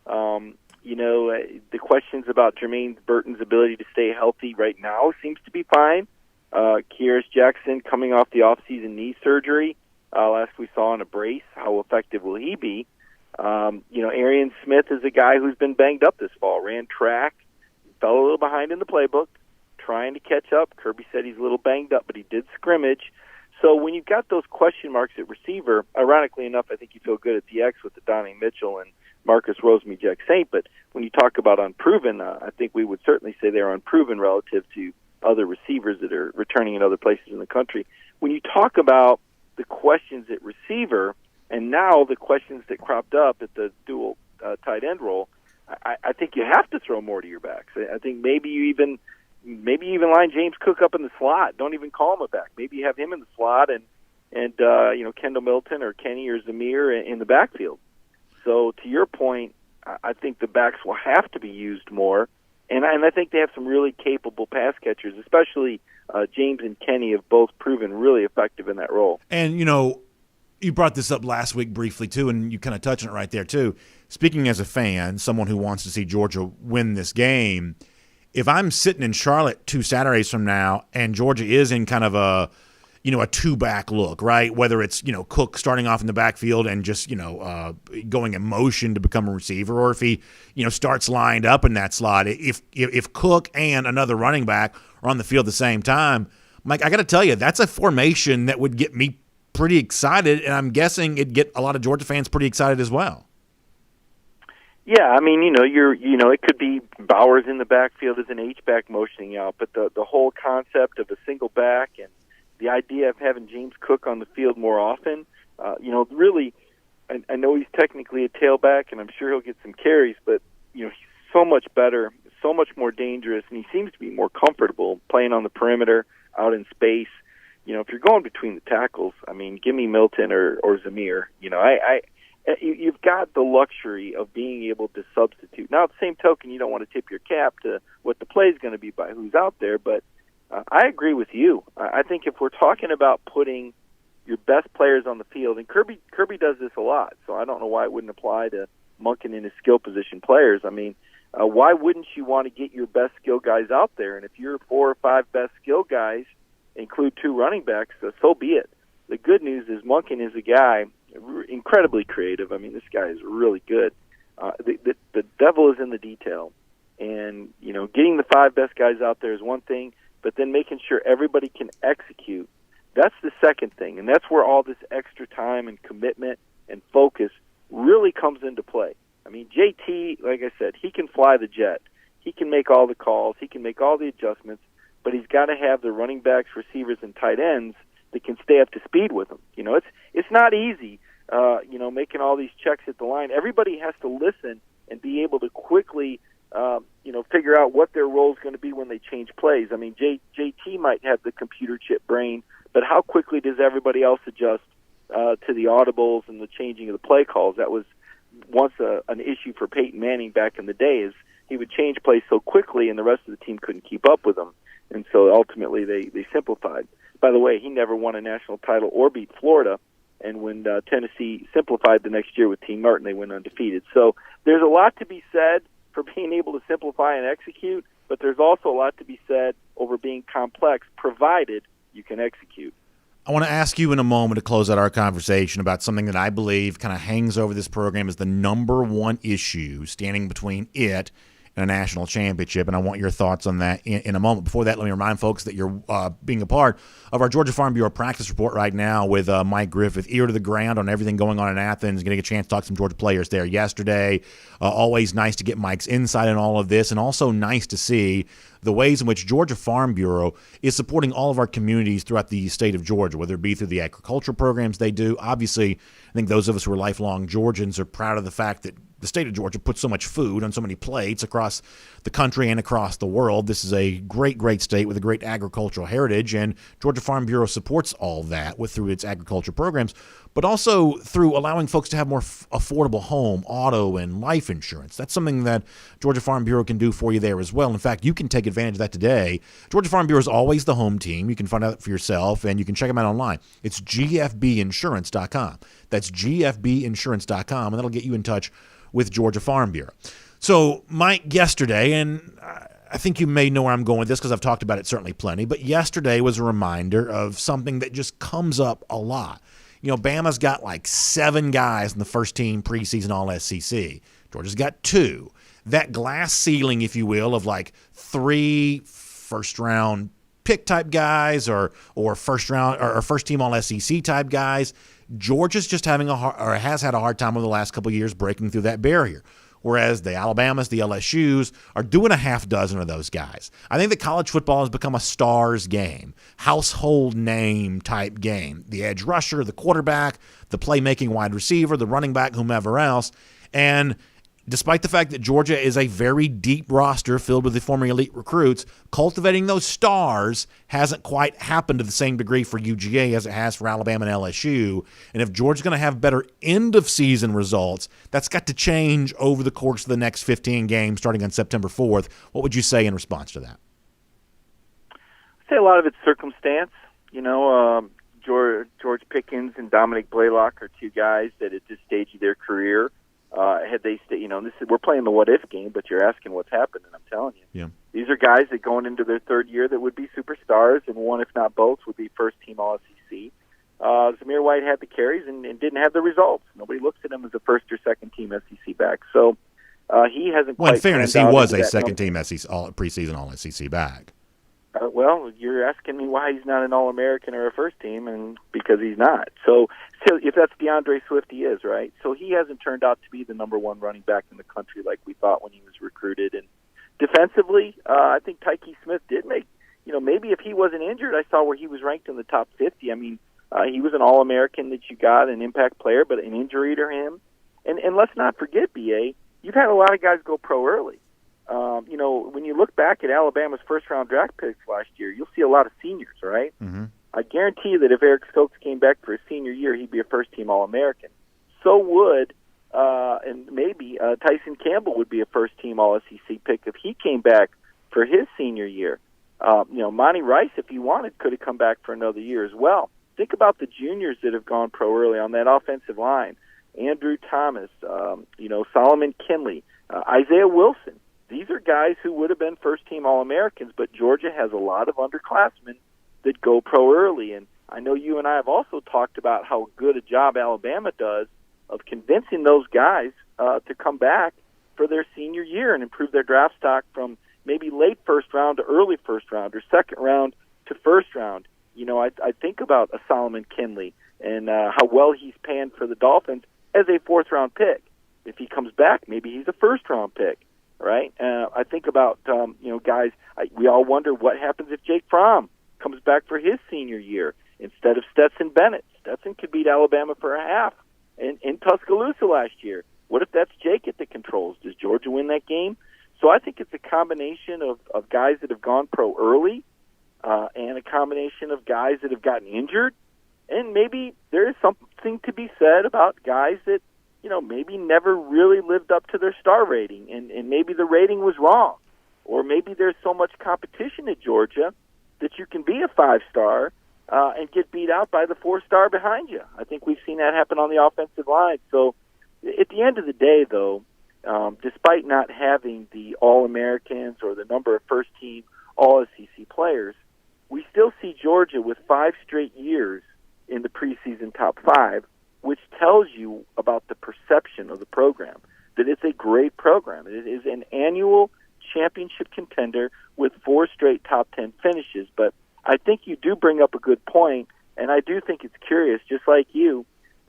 The questions about Jermaine Burton's ability to stay healthy right now seems to be fine. Kyrus Jackson coming off the offseason knee surgery. Last we saw in a brace, how effective will he be? Arian Smith is a guy who's been banged up this fall, ran track, fell a little behind in the playbook, trying to catch up. Kirby said he's a little banged up, but he did scrimmage. So when you've got those question marks at receiver, ironically enough, I think you feel good at the X with the Donnie Mitchell and Marcus Rosemy-Jack Saint. But when you talk about unproven, I think we would certainly say they're unproven relative to other receivers that are returning in other places in the country. When you talk about the questions at receiver and now the questions that cropped up at the dual tight end role, I think you have to throw more to your backs. I think maybe you even line James Cook up in the slot. Don't even call him a back. Maybe you have him in the slot and Kendall Milton or Kenny or Zamir in the backfield. So to your point, I think the backs will have to be used more, and I think they have some really capable pass catchers, especially James and Kenny have both proven really effective in that role. And, you brought this up last week briefly, too, and you kind of touched on it right there, too. Speaking as a fan, someone who wants to see Georgia win this game, if I'm sitting in Charlotte 2 Saturdays from now and Georgia is in kind of a two-back look, right? Whether it's, Cook starting off in the backfield and just, going in motion to become a receiver, or if he, starts lined up in that slot. If Cook and another running back are on the field at the same time, Mike, I got to tell you, that's a formation that would get me pretty excited, and I'm guessing it'd get a lot of Georgia fans pretty excited as well. Yeah, I mean, it could be Bowers in the backfield as an H-back motioning out, but the whole concept of a single back and the idea of having James Cook on the field more often, really, I know he's technically a tailback, and I'm sure he'll get some carries, but, he's so much better, so much more dangerous, and he seems to be more comfortable playing on the perimeter, out in space. If you're going between the tackles, I mean, give me Milton or Zamir. You've got the luxury of being able to substitute. Now, at the same token, you don't want to tip your cap to what the play is going to be by who's out there, but I agree with you. I think if we're talking about putting your best players on the field, and Kirby does this a lot, so I don't know why it wouldn't apply to Monken and his skill position players. I mean, why wouldn't you want to get your best skill guys out there? And if your 4 or 5 best skill guys include 2 running backs, so be it. The good news is Monken is a guy incredibly creative. I mean, this guy is really good. The devil is in the detail. And, getting the 5 best guys out there is one thing, but then making sure everybody can execute, that's the second thing. And that's where all this extra time and commitment and focus really comes into play. I mean, JT, like I said, he can fly the jet. He can make all the calls. He can make all the adjustments, but he's got to have the running backs, receivers, and tight ends that can stay up to speed with him. It's not easy, making all these checks at the line. Everybody has to listen and be able to quickly, figure out what their role is going to be when they change plays. I mean, JT might have the computer chip brain, but how quickly does everybody else adjust to the audibles and the changing of the play calls? That was once an issue for Peyton Manning back in the day, is he would change plays so quickly and the rest of the team couldn't keep up with him. And so ultimately they simplified. By the way, he never won a national title or beat Florida. And when Tennessee simplified the next year with Team Martin, they went undefeated. So there's a lot to be said for being able to simplify and execute, but there's also a lot to be said over being complex, provided you can execute. I want to ask you in a moment to close out our conversation about something that I believe kind of hangs over this program as the number one issue standing between it and a national championship, and I want your thoughts on that in a moment. Before that, let me remind folks that you're being a part of our Georgia Farm Bureau practice report right now with Mike Griffith, ear to the ground on everything going on in Athens, getting a chance to talk to some Georgia players there yesterday. Always nice to get Mike's insight on all of this, and also nice to see the ways in which Georgia Farm Bureau is supporting all of our communities throughout the state of Georgia, whether it be through the agricultural programs they do. Obviously, I think those of us who are lifelong Georgians are proud of the fact that the state of Georgia puts so much food on so many plates across the country and across the world. This is a great, great state with a great agricultural heritage, and Georgia Farm Bureau supports all that through its agriculture programs, but also through allowing folks to have more affordable home, auto, and life insurance. That's something that Georgia Farm Bureau can do for you there as well. In fact, you can take advantage of that today. Georgia Farm Bureau is always the home team. You can find out for yourself, and you can check them out online. It's gfbinsurance.com. That's gfbinsurance.com, and that'll get you in touch with Georgia Farm Bureau. So, Mike, yesterday, and I think you may know where I'm going with this because I've talked about it certainly plenty, but yesterday was a reminder of something that just comes up a lot. Bama's got like 7 guys in the first team preseason All-SEC. Georgia's got 2. That glass ceiling, if you will, of like 3 first-round pick type guys or first team All-SEC type guys, Georgia's just has had a hard time over the last couple of years breaking through that barrier. Whereas the Alabamas, the LSUs are doing a half dozen of those guys. I think that college football has become a stars game, household name type game. The edge rusher, the quarterback, the playmaking wide receiver, the running back, whomever else. And despite the fact that Georgia is a very deep roster filled with the former elite recruits, cultivating those stars hasn't quite happened to the same degree for UGA as it has for Alabama and LSU. And if Georgia's going to have better end-of-season results, that's got to change over the course of the next 15 games starting on September 4th. What would you say in response to that? I'd say a lot of it's circumstance. George Pickens and Dominic Blaylock are two guys that at this stage of their career, had they stayed, we're playing the what-if game, but you're asking what's happened, and I'm telling you. Yeah. These are guys that going into their third year that would be superstars, and one, if not both, would be first-team All-SEC. Zamir White had the carries and didn't have the results. Nobody looks at him as a first- or second-team SEC back. So he hasn't Well, quite in fairness, he panned out was into a that second-team preseason All-SEC back. Well, you're asking me why he's not an All-American or a first team, and because he's not. So if that's DeAndre Swift, he is, right? So he hasn't turned out to be the number one running back in the country like we thought when he was recruited. And defensively, I think Tyke Smith did make, maybe if he wasn't injured, I saw where he was ranked in the top 50. I mean, he was an All-American that you got, an impact player, but an injury to him. And let's not forget, B.A., you've had a lot of guys go pro early. When you look back at Alabama's first-round draft picks last year, you'll see a lot of seniors, right? Mm-hmm. I guarantee you that if Eric Stokes came back for his senior year, he'd be a first-team All-American. So would, and maybe Tyson Campbell would be a first-team All-SEC pick if he came back for his senior year. Monty Rice, if he wanted, could have come back for another year as well. Think about the juniors that have gone pro early on that offensive line. Andrew Thomas, Solomon Kinley, Isaiah Wilson. These are guys who would have been first-team All-Americans, but Georgia has a lot of underclassmen that go pro early. And I know you and I have also talked about how good a job Alabama does of convincing those guys to come back for their senior year and improve their draft stock from maybe late first round to early first round or second round to first round. I think about a Solomon Kinley and how well he's panned for the Dolphins as a fourth-round pick. If he comes back, maybe he's a first-round pick. Right? I think about, guys, we all wonder what happens if Jake Fromm comes back for his senior year instead of Stetson Bennett. Stetson could beat Alabama for a half in Tuscaloosa last year. What if that's Jake at the controls? Does Georgia win that game? So I think it's a combination of guys that have gone pro early and a combination of guys that have gotten injured. And maybe there is something to be said about guys that, maybe never really lived up to their star rating, and maybe the rating was wrong. Or maybe there's so much competition at Georgia that you can be a 5-star and get beat out by the 4-star behind you. I think we've seen that happen on the offensive line. So at the end of the day, though, despite not having the All-Americans or the number of first-team All-SEC players, we still see Georgia with 5 straight years in the preseason top 5, which tells you about the perception of the program, that it's a great program. It is an annual championship contender with 4 straight top 10 finishes. But I think you do bring up a good point, and I do think it's curious, just like you,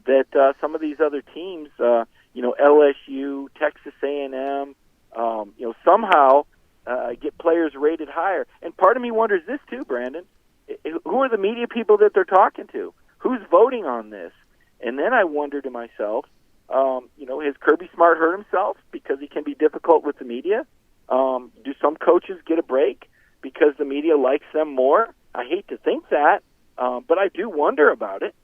that some of these other teams, LSU, Texas A&M, somehow get players rated higher. And part of me wonders this too, Brandon. Who are the media people that they're talking to? Who's voting on this? And then I wonder to myself, has Kirby Smart hurt himself because he can be difficult with the media? Do some coaches get a break because the media likes them more? I hate to think that, but I do wonder about it.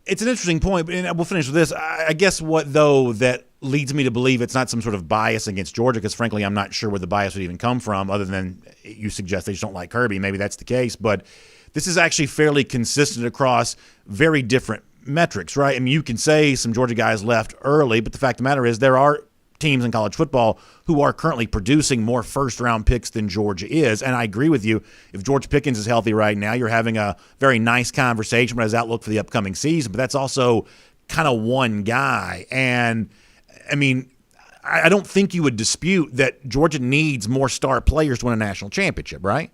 It's an interesting point, and we'll finish with this. I guess that leads me to believe it's not some sort of bias against Georgia, because frankly, I'm not sure where the bias would even come from, other than you suggest they just don't like Kirby. Maybe that's the case, but this is actually fairly consistent across very different metrics, right? I mean, you can say some Georgia guys left early, but the fact of the matter is there are teams in college football who are currently producing more first-round picks than Georgia is. And I agree with you. If George Pickens is healthy right now, you're having a very nice conversation about his outlook for the upcoming season, but that's also kind of one guy. And, I mean, I don't think you would dispute that Georgia needs more star players to win a national championship, right?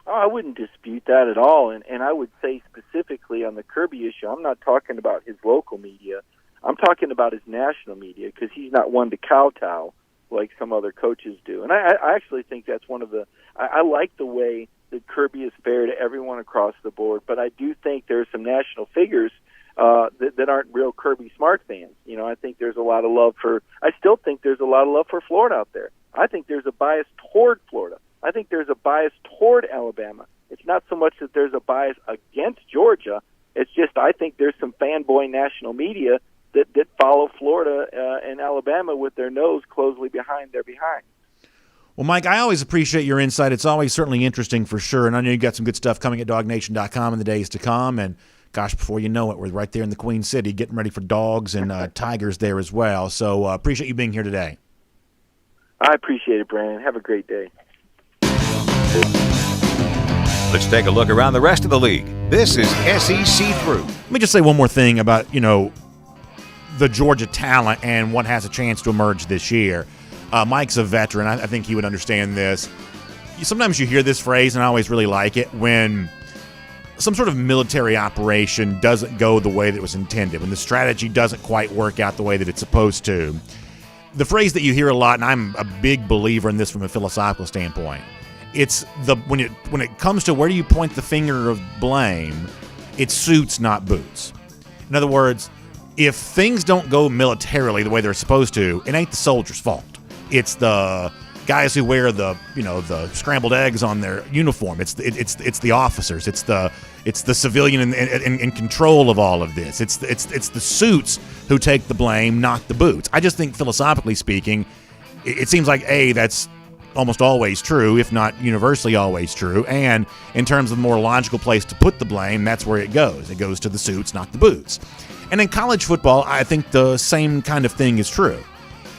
Oh, I wouldn't dispute that at all. And I would say specifically on the Kirby issue, I'm not talking about his local media. I'm talking about his national media, because he's not one to kowtow like some other coaches do. And I actually think that's one of the – I like the way that Kirby is fair to everyone across the board, but I do think there are some national figures that that aren't real Kirby Smart fans. You know, I think there's a lot of love I still think there's a lot of love for Florida out there. I think there's a bias toward Florida. I think there's a bias toward Alabama. It's not so much that there's a bias against Georgia. It's just I think there's some fanboy national media that follow Florida and Alabama with their nose closely behind their behind. Well, Mike, I always appreciate your insight. It's always certainly interesting for sure, and I know you got some good stuff coming at DawgNation.com in the days to come, and gosh, before you know it, we're right there in the Queen City getting ready for dogs and tigers there as well. So appreciate you being here today. I appreciate it, Brandon. Have a great day. Let's take a look around the rest of the league. This is SEC Through. Let me just say one more thing about, the Georgia talent and what has a chance to emerge this year. Mike's a veteran. I think he would understand this. Sometimes you hear this phrase, and I always really like it, when some sort of military operation doesn't go the way that it was intended, when the strategy doesn't quite work out the way that it's supposed to. The phrase that you hear a lot, and I'm a big believer in this from a philosophical standpoint, it's when it comes to where do you point the finger of blame, it's suits, not boots. In other words, if things don't go militarily the way they're supposed to, it ain't the soldiers' fault. It's the guys who wear the scrambled eggs on their uniform. It's the officers. It's the civilian in control of all of this. It's the suits who take the blame, not the boots. I just think philosophically speaking, it seems like that's almost always true, if not universally always true. And in terms of the more logical place to put the blame, that's where it goes. It goes to the suits, not the boots. And in college football, I think the same kind of thing is true.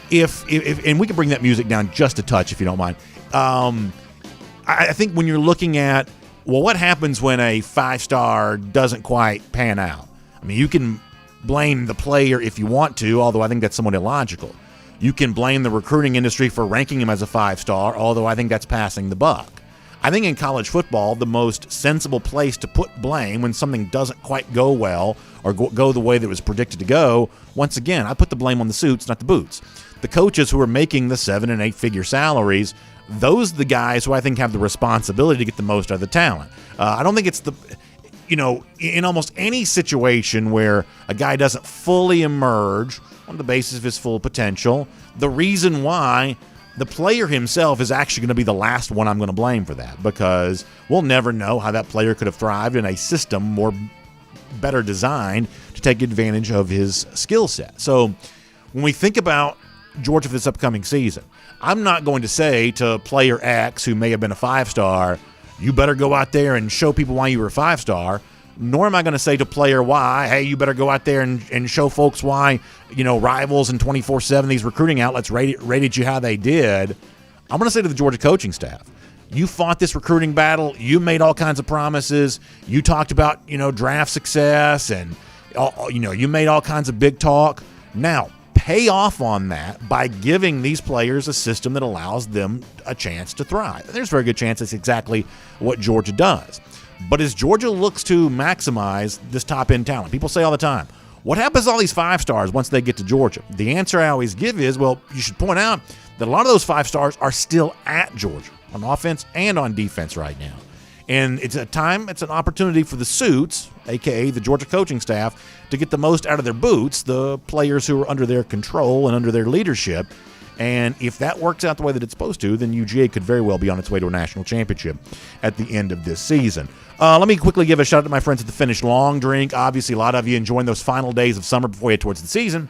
If and we can bring that music down just a touch if you don't mind. I think when you're looking at, well, what happens when a 5-star doesn't quite pan out? I mean, you can blame the player if you want to, although I think that's somewhat illogical. You can blame the recruiting industry for ranking him as a 5-star, although I think that's passing the buck. I think in college football, the most sensible place to put blame when something doesn't quite go well or go the way that it was predicted to go, once again, I put the blame on the suits, not the boots. The coaches who are making the 7- and 8-figure salaries, those are the guys who I think have the responsibility to get the most out of the talent. I don't think it's in almost any situation where a guy doesn't fully emerge on the basis of his full potential, the reason why the player himself is actually going to be the last one I'm going to blame for that, because we'll never know how that player could have thrived in a system better designed to take advantage of his skill set. So when we think about Georgia for this upcoming season, I'm not going to say to player X, who may have been a 5-star, you better go out there and show people why you were a 5-star, nor am I going to say to player Y, hey, you better go out there and show folks why, Rivals and 24/7, these recruiting outlets rated you how they did. I'm going to say to the Georgia coaching staff, you fought this recruiting battle. You made all kinds of promises. You talked about, draft success, and, you made all kinds of big talk. Now, pay off on that by giving these players a system that allows them a chance to thrive. And there's a very good chance that's exactly what Georgia does. But as Georgia looks to maximize this top-end talent, people say all the time, what happens to all these 5-stars once they get to Georgia? The answer I always give is, well, you should point out that a lot of those 5-stars are still at Georgia on offense and on defense right now. And it's an opportunity for the suits, a.k.a. the Georgia coaching staff, to get the most out of their boots, the players who are under their control and under their leadership. And if that works out the way that it's supposed to, then UGA could very well be on its way to a national championship at the end of this season. Let me quickly give a shout out to my friends at the Finish Long Drink. Obviously, a lot of you enjoying those final days of summer before you head towards the season.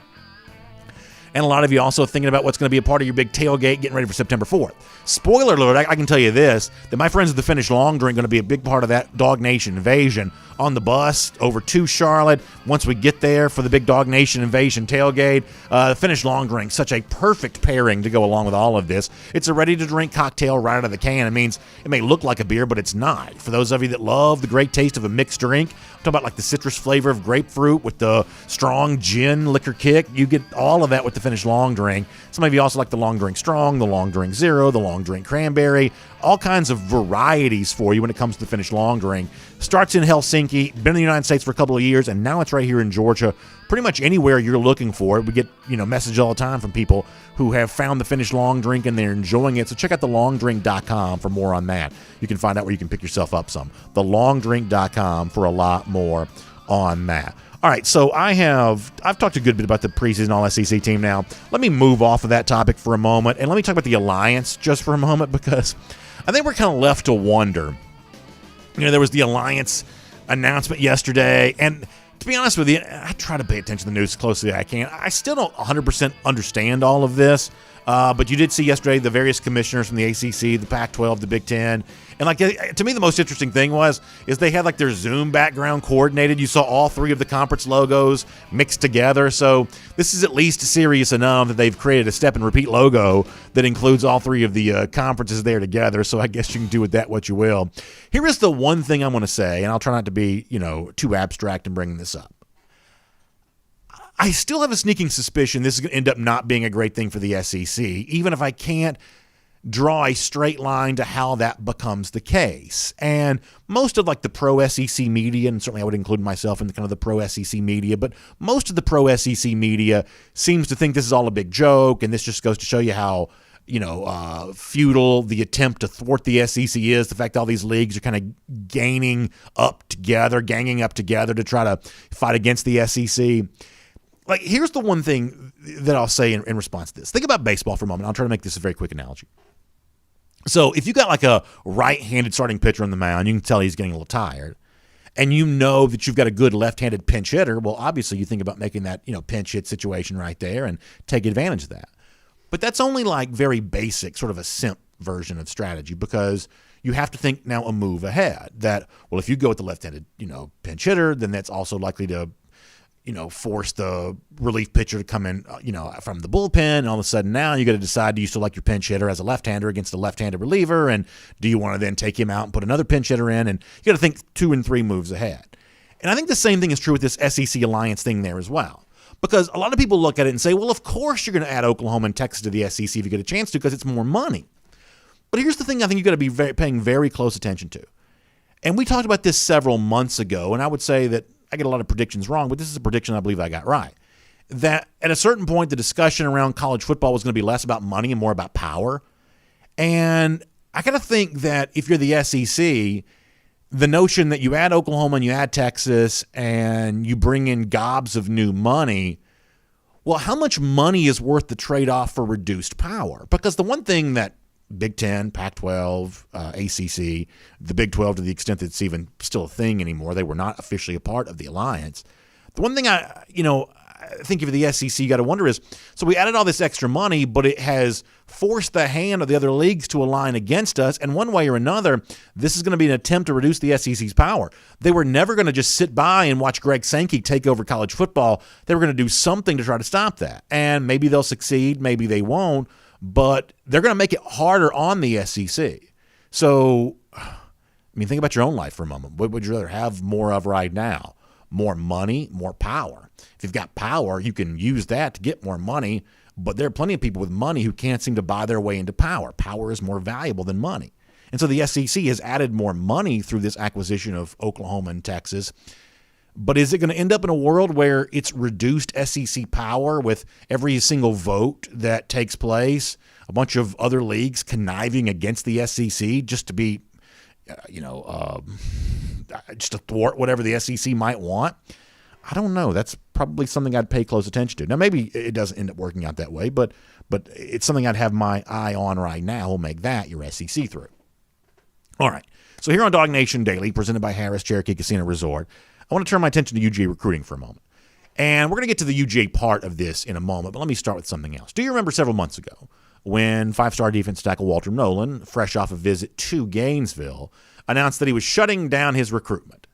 And a lot of you also thinking about what's going to be a part of your big tailgate getting ready for September 4th. Spoiler alert, I can tell you this, that my friends at the Finish Long Drink are going to be a big part of that DawgNation invasion on the bus over to Charlotte. Once we get there for the big DawgNation invasion tailgate, Finish Long Drink, such a perfect pairing to go along with all of this. It's a ready-to-drink cocktail right out of the can. It means it may look like a beer, but it's not. For those of you that love the great taste of a mixed drink, I'm talking about like the citrus flavor of grapefruit with the strong gin liquor kick, you get all of that with the Finish Long Drink. Some of you also like the Long Drink Strong, the Long Drink Zero, the Long Drink Cranberry, all kinds of varieties for you when it comes to the Finish Long Drink. Starts in Helsinki, been in the United States for a couple of years, and now it's right here in Georgia. Pretty much anywhere you're looking for it. We get, messages all the time from people who have found the Finish Long Drink and they're enjoying it. So check out thelongdrink.com for more on that. You can find out where you can pick yourself up some. Thelongdrink.com for a lot more on that. All right, so I've talked a good bit about the preseason All-SEC team now. Let me move off of that topic for a moment, and let me talk about the Alliance just for a moment, because I think we're kind of left to wonder. There was the Alliance announcement yesterday, and to be honest with you, I try to pay attention to the news as closely as I can. I still don't 100% understand all of this, but you did see yesterday the various commissioners from the ACC, the Pac-12, the Big Ten, and to me the most interesting thing is they had their Zoom background coordinated. You saw all three of the conference logos mixed together, so this is at least serious enough that they've created a step and repeat logo that includes all three of the conferences there together, so I guess you can do with that what you will. Here is the one thing I want to say, and I'll try not to be too abstract in bringing this up. I still have a sneaking suspicion this is going to end up not being a great thing for the SEC, even if I can't draw a straight line to how that becomes the case. And most of the pro SEC media, and certainly I would include myself in the pro SEC media, but most of the pro SEC media seems to think this is all a big joke, and this just goes to show you how futile the attempt to thwart the SEC is. The fact that all these leagues are kind of ganging up together to try to fight against the SEC. Here's the one thing that I'll say in response to this. Think about baseball for a moment. I'll try to make this a very quick analogy. So if you got a right-handed starting pitcher on the mound, you can tell he's getting a little tired, and you know that you've got a good left-handed pinch hitter, well, obviously you think about making that pinch hit situation right there and take advantage of that. But that's only very basic, sort of a simp version of strategy, because you have to think now a move ahead. That, well, if you go with the left-handed pinch hitter, then that's also likely to force the relief pitcher to come in, from the bullpen. And all of a sudden now you got to decide, do you still like your pinch hitter as a left-hander against a left-handed reliever? And do you want to then take him out and put another pinch hitter in? And you got to think 2 and 3 moves ahead. And I think the same thing is true with this SEC Alliance thing there as well. Because a lot of people look at it and say, well, of course you're going to add Oklahoma and Texas to the SEC if you get a chance to, because it's more money. But here's the thing I think you've got to be paying very close attention to. And we talked about this several months ago, and I would say that I get a lot of predictions wrong, but this is a prediction I believe I got right. That at a certain point, the discussion around college football was going to be less about money and more about power. And I got to think that if you're the SEC, the notion that you add Oklahoma and you add Texas and you bring in gobs of new money, well, how much money is worth the trade-off for reduced power? Because the one thing that Big Ten, Pac-12, ACC, the Big 12 to the extent that it's even still a thing anymore. They were not officially a part of the alliance. The one thing I think of the SEC you got to wonder is, so we added all this extra money, but it has forced the hand of the other leagues to align against us, and one way or another, this is going to be an attempt to reduce the SEC's power. They were never going to just sit by and watch Greg Sankey take over college football. They were going to do something to try to stop that, and maybe they'll succeed, maybe they won't. But they're going to make it harder on the SEC. So, think about your own life for a moment. What would you rather have more of right now? More money, more power. If you've got power, you can use that to get more money, but there are plenty of people with money who can't seem to buy their way into power. Power is more valuable than money. And so the SEC has added more money through this acquisition of Oklahoma and Texas. But is it going to end up in a world where it's reduced SEC power with every single vote that takes place, a bunch of other leagues conniving against the SEC just to be, just to thwart whatever the SEC might want? I don't know. That's probably something I'd pay close attention to. Now, maybe it doesn't end up working out that way, but it's something I'd have my eye on right now. We'll make that your SEC through. All right. So here on DawgNation Daily, presented by Harris Cherokee Casino Resort, I want to turn my attention to UGA recruiting for a moment. And we're going to get to the UGA part of this in a moment, but let me start with something else. Do you remember several months ago when five-star defense tackle Walter Nolan, fresh off a visit to Gainesville, announced that he was shutting down his recruitment?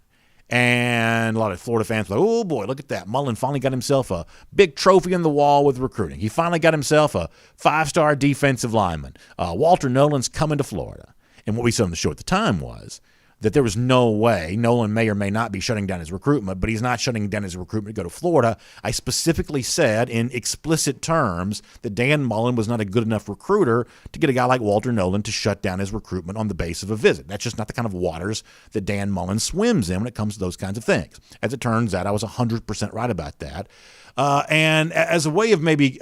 And a lot of Florida fans were like, oh boy, look at that. Mullen finally got himself a big trophy on the wall with recruiting. He finally got himself a five-star defensive lineman. Walter Nolan's coming to Florida. And what we said on the show at the time was that there was no way Nolan may or may not be shutting down his recruitment, but he's not shutting down his recruitment to go to Florida. I specifically said in explicit terms that Dan Mullen was not a good enough recruiter to get a guy like Walter Nolan to shut down his recruitment on the basis of a visit. That's just not the kind of waters that Dan Mullen swims in when it comes to those kinds of things. As it turns out, I was 100% right about that. And as a way of maybe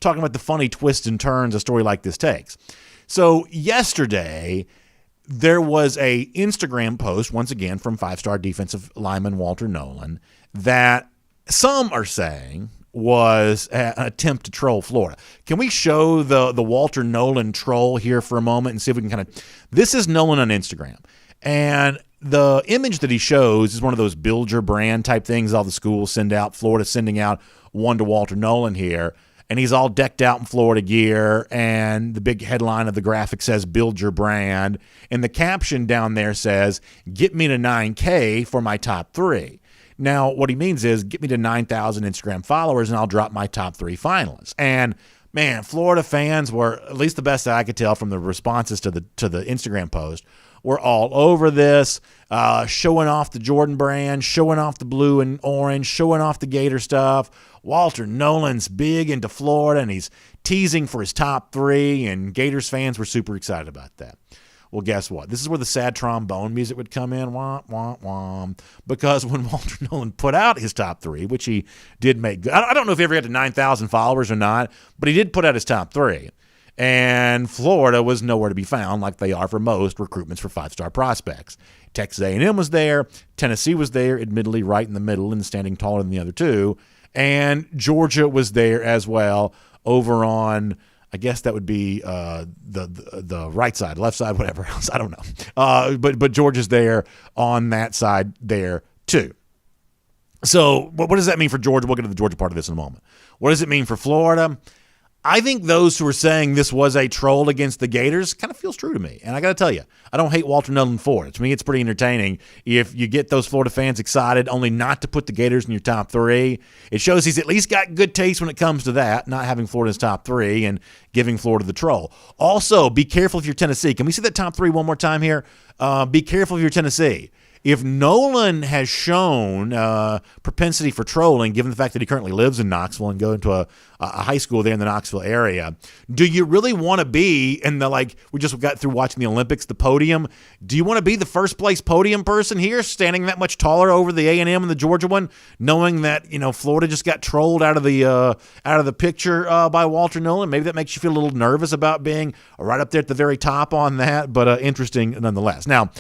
talking about the funny twists and turns a story like this takes. So yesterday, there was a Instagram post, once again, from five-star defensive lineman Walter Nolan, that some are saying was an attempt to troll Florida. Can we show the Walter Nolan troll here for a moment and see if we can kind of – this is Nolan on Instagram. And the image that he shows is one of those build your brand type things all the schools send out. Florida sending out one to Walter Nolan here. And he's all decked out in Florida gear, and the big headline of the graphic says, build your brand. And the caption down there says, get me to 9K for my top 3. Now, what he means is, get me to 9,000 Instagram followers, and I'll drop my top 3 finalists. And, man, Florida fans were, at least the best that I could tell from the responses to the Instagram post, were all over this, showing off the Jordan brand, showing off the blue and orange, showing off the Gator stuff. Walter Nolan's big into Florida, and he's teasing for his top 3, and Gators fans were super excited about that. Well, guess what? This is where the sad trombone music would come in, wah, wah, wah, because when Walter Nolan put out his top 3, which he did make good, I don't know if he ever got to 9,000 followers or not, but he did put out his top 3. And Florida was nowhere to be found like they are for most recruitments for 5-star prospects. Texas A&M was there. Tennessee was there, admittedly right in the middle and standing taller than the other two. And Georgia was there as well over on, I guess that would be the right side, left side, whatever else. I don't know. But Georgia's there on that side there too. So what does that mean for Georgia? We'll get to the Georgia part of this in a moment. What does it mean for Florida? I think those who are saying this was a troll against the Gators kind of feels true to me. And I got to tell you, I don't hate Walter Nolan for it. To me, it's pretty entertaining. If you get those Florida fans excited only not to put the Gators in your top 3, it shows he's at least got good taste when it comes to that, not having Florida's top 3 and giving Florida the troll. Also, be careful if you're Tennessee. Can we see that top 3 one more time here? Be careful if you're Tennessee. If Nolan has shown propensity for trolling, given the fact that he currently lives in Knoxville and going to a high school there in the Knoxville area, do you really want to be in the, like, we just got through watching the Olympics, the podium? Do you want to be the first place podium person here, standing that much taller over the A&M and the Georgia one, knowing that, you know, Florida just got trolled out of the picture by Walter Nolan? Maybe that makes you feel a little nervous about being right up there at the very top on that, but interesting nonetheless. Now,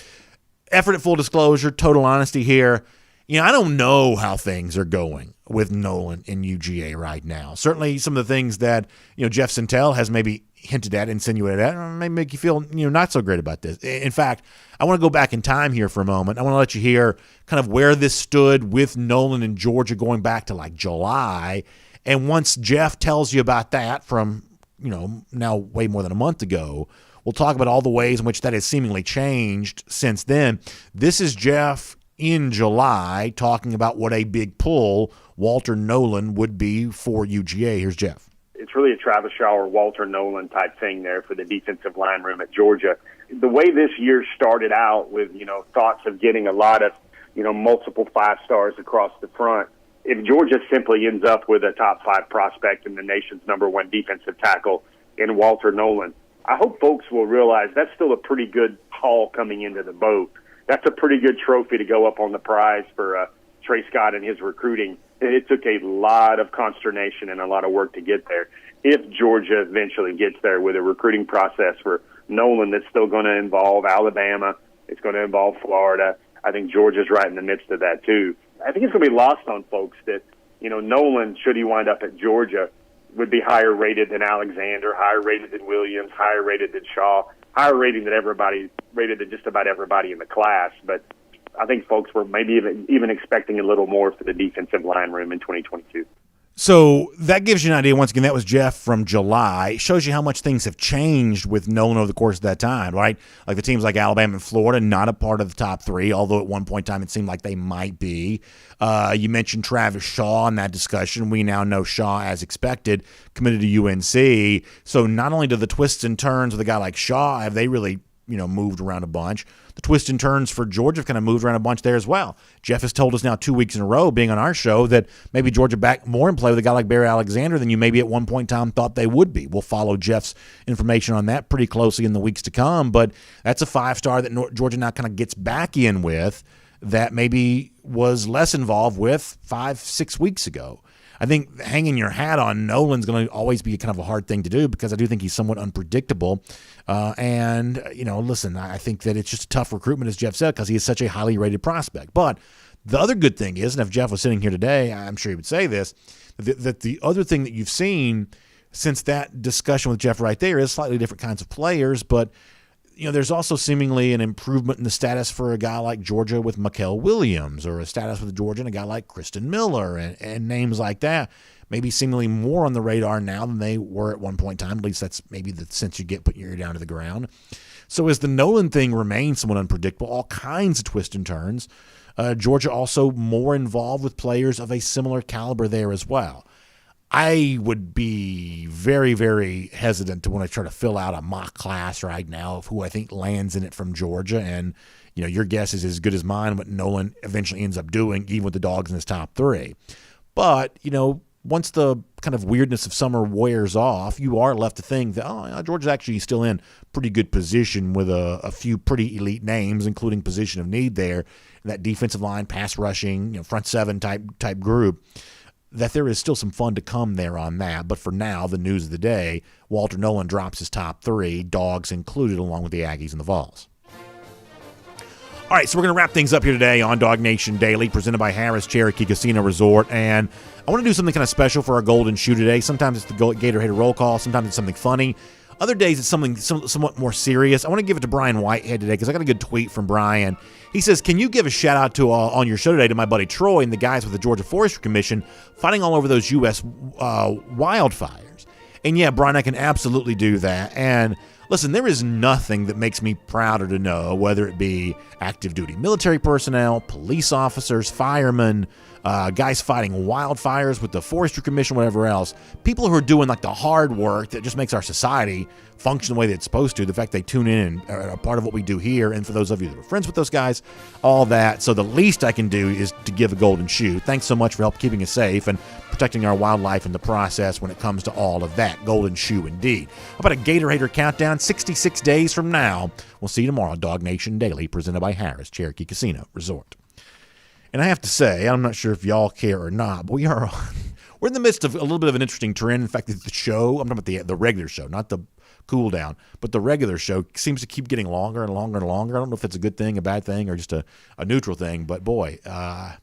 effort at full disclosure, total honesty here. You know, I don't know how things are going with Nolan in UGA right now. Certainly some of the things that, you know, Jeff Sentell has maybe hinted at, insinuated at, may make you feel, you know, not so great about this. In fact, I want to go back in time here for a moment. I want to let you hear kind of where this stood with Nolan in Georgia going back to like July. And once Jeff tells you about that from, you know, now way more than a month ago, we'll talk about all the ways in which that has seemingly changed since then. This is Jeff in July talking about what a big pull Walter Nolan would be for UGA. Here's Jeff. It's really a Travis Shaw or Walter Nolan type thing there for the defensive line room at Georgia. The way this year started out with, you know, thoughts of getting a lot of, you know, multiple 5-stars across the front. If Georgia simply ends up with a top 5 prospect and the nation's #1 defensive tackle in Walter Nolan, I hope folks will realize that's still a pretty good haul coming into the boat. That's a pretty good trophy to go up on the prize for Trey Scott and his recruiting. It took a lot of consternation and a lot of work to get there. If Georgia eventually gets there with a recruiting process for Nolan that's still going to involve Alabama, it's going to involve Florida. I think Georgia's right in the midst of that too. I think it's going to be lost on folks that, you know, Nolan, should he wind up at Georgia, would be higher rated than Alexander, higher rated than Williams, higher rated than Shaw, higher rated than just about everybody in the class. But I think folks were maybe even expecting a little more for the defensive line room in 2022. So that gives you an idea. Once again, that was Jeff from July. It shows you how much things have changed with Nolan over the course of that time, right? Like the teams like Alabama and Florida, not a part of the top 3, although at one point in time it seemed like they might be. You mentioned Travis Shaw in that discussion. We now know Shaw, as expected, committed to UNC. So not only do the twists and turns with a guy like Shaw, have they really, you know, moved around a bunch. The twists and turns for Georgia have kind of moved around a bunch there as well. Jeff has told us now 2 weeks in a row, being on our show, that maybe Georgia back more in play with a guy like Barry Alexander than you maybe at one point in time thought they would be. We'll follow Jeff's information on that pretty closely in the weeks to come, but that's a 5-star that Georgia now kind of gets back in with that maybe was less involved with 5-6 weeks ago. I think hanging your hat on Nolan's going to always be kind of a hard thing to do because I do think he's somewhat unpredictable. And, you know, listen, I think that it's just a tough recruitment, as Jeff said, because he is such a highly rated prospect. But The other good thing is, and if Jeff was sitting here today, I'm sure he would say this, that the other thing that you've seen since that discussion with Jeff right there is slightly different kinds of players, but there's also seemingly an improvement in the status for a guy like Georgia with Mikael Williams, or a status with Georgia and a guy like Kristen Miller, and names like that. Maybe seemingly more on the radar now than they were at one point in time. At least that's maybe the sense you get putting your ear down to the ground. So as the Nolan thing remains somewhat unpredictable, all kinds of twists and turns, Georgia also more involved with players of a similar caliber there as well. I would be very, very hesitant to want to try to fill out a mock class right now of who I think lands in it from Georgia. And, your guess is as good as mine what Nolan eventually ends up doing, even with the Dogs in his top 3. But, once the kind of weirdness of summer wears off, you are left to think that, Georgia's actually still in pretty good position with a few pretty elite names, including position of need there, that defensive line, pass rushing, front seven type group, that there is still some fun to come there on that. But for now, the news of the day, Walter Nolan drops his top 3, Dogs included, along with the Aggies and the Vols. All right, so we're going to wrap things up here today on DawgNation Daily, presented by Harris Cherokee Casino Resort. And I want to do something kind of special for our Golden Shoe today. Sometimes it's the Gatorade roll call. Sometimes it's something funny. Other days it's something somewhat more serious. I want to give it to Brian Whitehead today because I got a good tweet from Brian. He says, can you give a shout-out to on your show today to my buddy Troy and the guys with the Georgia Forestry Commission fighting all over those U.S. wildfires? And yeah, Brian, I can absolutely do that. And listen, there is nothing that makes me prouder to know, whether it be active duty military personnel, police officers, firemen, guys fighting wildfires with the Forestry Commission, whatever else, people who are doing like the hard work that just makes our society function the way that it's supposed to, the fact they tune in and are a part of what we do here, and for those of you that are friends with those guys, all that. So the least I can do is to give a golden shoe. Thanks so much for help keeping us safe and protecting our wildlife in the process when it comes to all of that. Golden shoe indeed. How about a Gatorader countdown? 66 days from now. We'll see you tomorrow on DawgNation Daily, presented by Harris Cherokee Casino Resort. And I have to say, I'm not sure if y'all care or not, but we're in the midst of a little bit of an interesting trend. In fact, the show, I'm talking about the regular show, not the cool down, but the regular show seems to keep getting longer and longer and longer. I don't know if it's a good thing, a bad thing, or just a neutral thing, but boy, I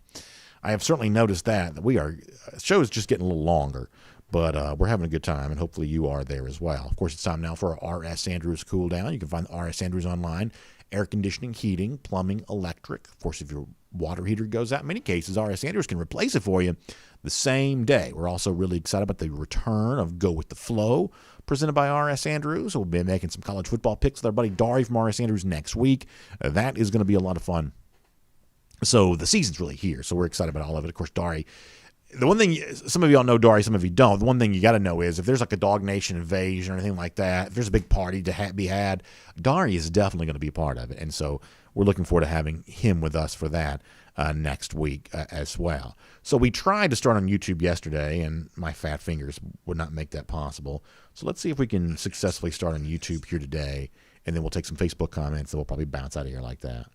have certainly noticed that the show is just getting a little longer, but we're having a good time, and hopefully you are there as well. Of course, it's time now for our R.S. Andrews Cool Down. You can find R.S. Andrews online. Air conditioning, heating, plumbing, electric. Of course, if your water heater goes out, in many cases, R.S. Andrews can replace it for you the same day. We're also really excited about the return of Go With The Flow, presented by R.S. Andrews. We'll be making some college football picks with our buddy Dari from R.S. Andrews next week. That is going to be a lot of fun. So the season's really here, so we're excited about all of it. Of course, Dari, the one thing, some of y'all know Dari, some of you don't. The one thing you got to know is if there's like a DawgNation invasion or anything like that, if there's a big party to be had, Dari is definitely going to be a part of it. And so we're looking forward to having him with us for that next week as well. So we tried to start on YouTube yesterday, and my fat fingers would not make that possible. So let's see if we can successfully start on YouTube here today, and then we'll take some Facebook comments, and we'll probably bounce out of here like that.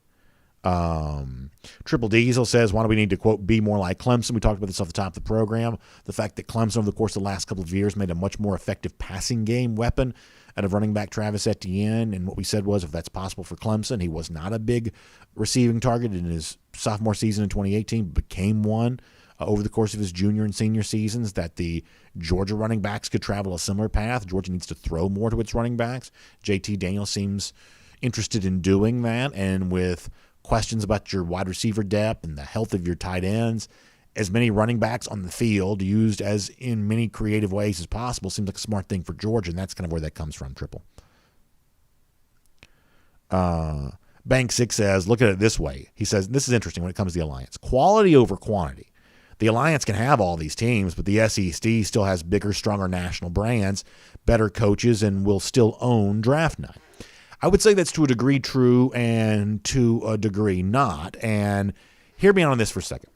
Triple Diesel says, why do we need to, quote, be more like Clemson? We talked about this off the top of the program. The fact that Clemson, over the course of the last couple of years, made a much more effective passing game weapon out of running back Travis Etienne. And what we said was, if that's possible for Clemson, he was not a big receiving target in his sophomore season in 2018, became one over the course of his junior and senior seasons, that the Georgia running backs could travel a similar path. Georgia needs to throw more to its running backs. JT Daniels seems interested in doing that, and with questions about your wide receiver depth and the health of your tight ends, as many running backs on the field used as in many creative ways as possible seems like a smart thing for Georgia, and that's kind of where that comes from, Triple. Bank 6 says, look at it this way. He says, this is interesting when it comes to the Alliance. Quality over quantity. The Alliance can have all these teams, but the SEC still has bigger, stronger national brands, better coaches, and will still own draft night. I would say that's to a degree true and to a degree not. And hear me out on this for a second.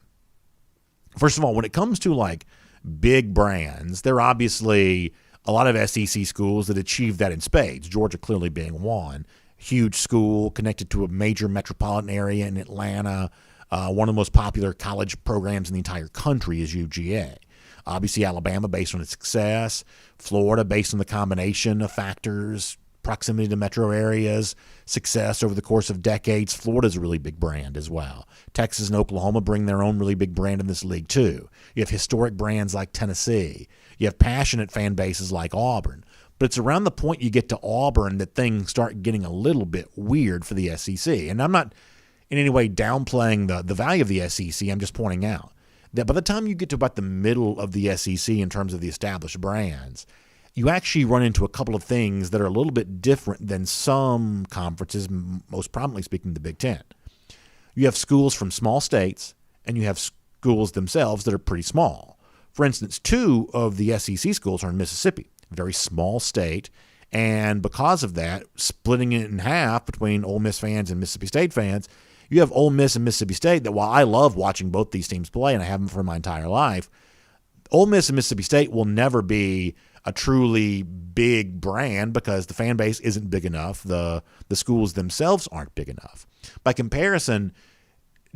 First of all, when it comes to like big brands, there are obviously a lot of SEC schools that achieve that in spades, Georgia clearly being one. Huge school connected to a major metropolitan area in Atlanta. One of the most popular college programs in the entire country is UGA. Obviously, Alabama based on its success. Florida based on the combination of factors, proximity to metro areas, success over the course of decades. Florida's a really big brand as well. Texas and Oklahoma bring their own really big brand in this league too. You have historic brands like Tennessee. You have passionate fan bases like Auburn. But it's around the point you get to Auburn that things start getting a little bit weird for the SEC. And I'm not in any way downplaying the value of the SEC. I'm just pointing out that by the time you get to about the middle of the SEC in terms of the established brands, you actually run into a couple of things that are a little bit different than some conferences, most prominently speaking the Big Ten. You have schools from small states, and you have schools themselves that are pretty small. For instance, 2 of the SEC schools are in Mississippi, a very small state, and because of that, splitting it in half between Ole Miss fans and Mississippi State fans, you have Ole Miss and Mississippi State that while I love watching both these teams play, and I have them for my entire life, Ole Miss and Mississippi State will never be a truly big brand because the fan base isn't big enough. The schools themselves aren't big enough. By comparison,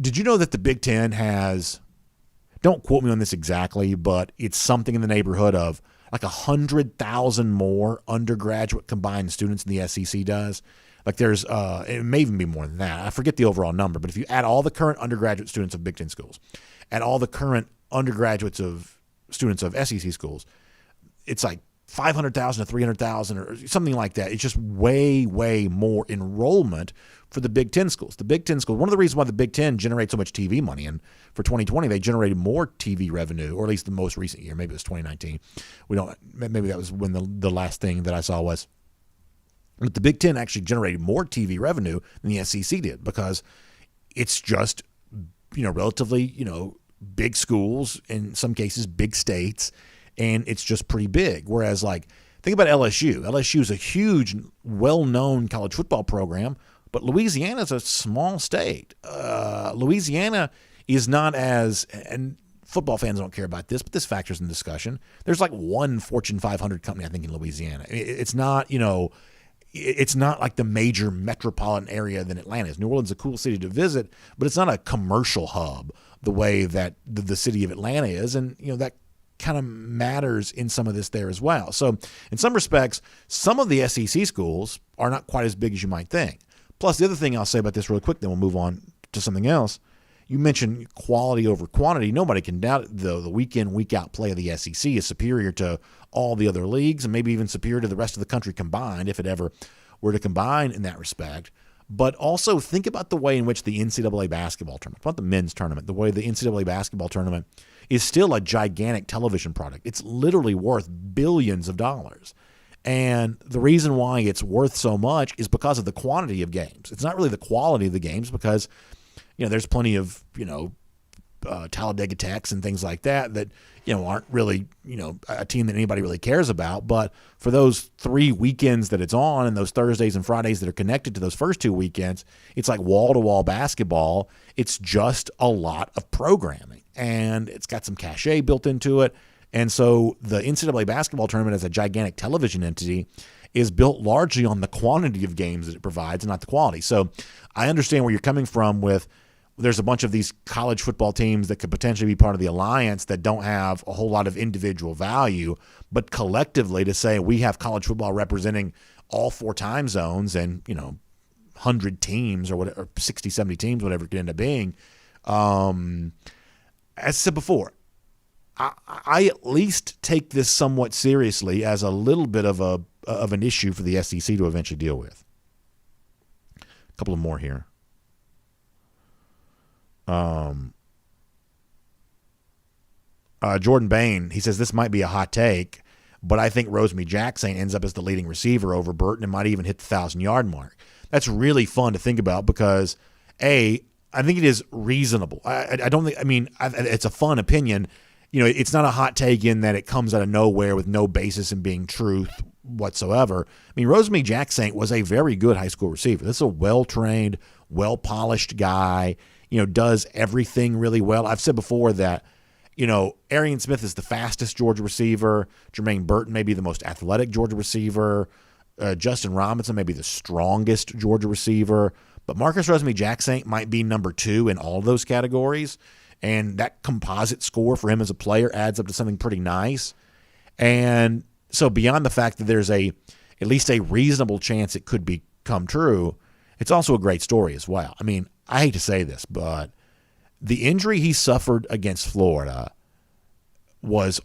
did you know that the Big Ten has, don't quote me on this exactly, but it's something in the neighborhood of like 100,000 more undergraduate combined students than the SEC does? Like there's, it may even be more than that. I forget the overall number, but if you add all the current undergraduate students of Big Ten schools, add all the current undergraduates of students of SEC schools, it's like 500,000 to 300,000 or something like that. It's just way, way more enrollment for the Big Ten schools. The Big Ten schools, one of the reasons why the Big Ten generates so much TV money, and for 2020 they generated more TV revenue, or at least the most recent year, maybe it was 2019. Maybe that was when the last thing that I saw was. But the Big Ten actually generated more TV revenue than the SEC did because it's just, relatively, big schools, in some cases big states, and it's just pretty big. Whereas, think about LSU. LSU is a huge, well-known college football program, but Louisiana is a small state. Louisiana is not as, and football fans don't care about this, but this factors in the discussion. There's one Fortune 500 company, I think, in Louisiana. It's not, it's not like the major metropolitan area than Atlanta is. New Orleans is a cool city to visit, but it's not a commercial hub the way that the city of Atlanta is. And, that kind of matters in some of this there as well. So in some respects, some of the SEC schools are not quite as big as you might think. Plus, the other thing I'll say about this really quick, then we'll move on to something else. You mentioned quality over quantity. Nobody can doubt it, though. The week in, week out play of the SEC is superior to all the other leagues and maybe even superior to the rest of the country combined, if it ever were to combine in that respect. But also think about the way in which the NCAA basketball tournament, not the men's tournament, the way the NCAA basketball tournament is still a gigantic television product. It's literally worth billions of dollars. And the reason why it's worth so much is because of the quantity of games. It's not really the quality of the games because, there's plenty of, Talladega Techs and things like that aren't really, a team that anybody really cares about. But for those 3 weekends that it's on and those Thursdays and Fridays that are connected to those first 2 weekends, it's like wall-to-wall basketball. It's just a lot of programming, and it's got some cachet built into it. And so the NCAA basketball tournament as a gigantic television entity is built largely on the quantity of games that it provides and not the quality. So I understand where you're coming from with there's a bunch of these college football teams that could potentially be part of the alliance that don't have a whole lot of individual value, but collectively to say we have college football representing all 4 time zones and, 100 teams or whatever, 60, 70 teams, whatever it could end up being. As I said before, I at least take this somewhat seriously as a little bit of an issue for the SEC to eventually deal with. A couple of more here. Jordan Bain, he says this might be a hot take, but I think Rosemary Jackson ends up as the leading receiver over Burton and might even hit the 1,000-yard mark. That's really fun to think about because, I think it is reasonable. I don't think, it's a fun opinion. It's not a hot take in that it comes out of nowhere with no basis in being truth whatsoever. Rosemary Jackson was a very good high school receiver. This is a well-trained, well-polished guy. Does everything really well. I've said before that, Arian Smith is the fastest Georgia receiver. Jermaine Burton may be the most athletic Georgia receiver. Justin Robinson may be the strongest Georgia receiver. But Marcus Rosemary Jackson might be number 2 in all of those categories. And that composite score for him as a player adds up to something pretty nice. And so beyond the fact that there's a at least a reasonable chance it could become true, it's also a great story as well. I mean, I hate to say this, but the injury he suffered against Florida was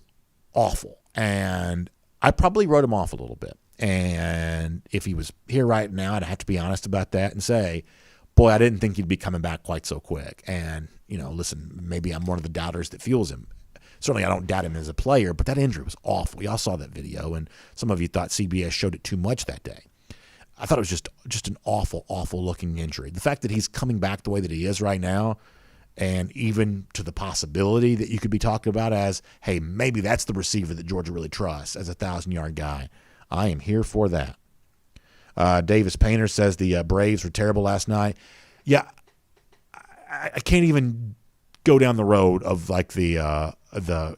awful. And I probably wrote him off a little bit. And if he was here right now, I'd have to be honest about that and say, boy, I didn't think he'd be coming back quite so quick. And, listen, maybe I'm one of the doubters that fuels him. Certainly I don't doubt him as a player, but that injury was awful. We all saw that video, and some of you thought CBS showed it too much that day. I thought it was just an awful, awful looking injury. The fact that he's coming back the way that he is right now, and even to the possibility that you could be talking about as, hey, maybe that's the receiver that Georgia really trusts as a 1,000-yard guy. I am here for that. Davis Painter says the Braves were terrible last night. Yeah, I can't even go down the road of like the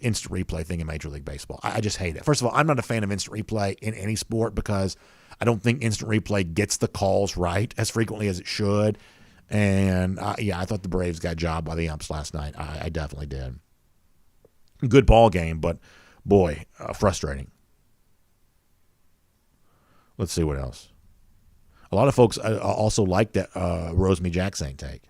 instant replay thing in Major League Baseball. I just hate it. First of all, I'm not a fan of instant replay in any sport because I don't think instant replay gets the calls right as frequently as it should. And, I thought the Braves got jobbed by the umps last night. I definitely did. Good ball game, but, boy, frustrating. Let's see what else. A lot of folks also like that Rosemy Jackson take.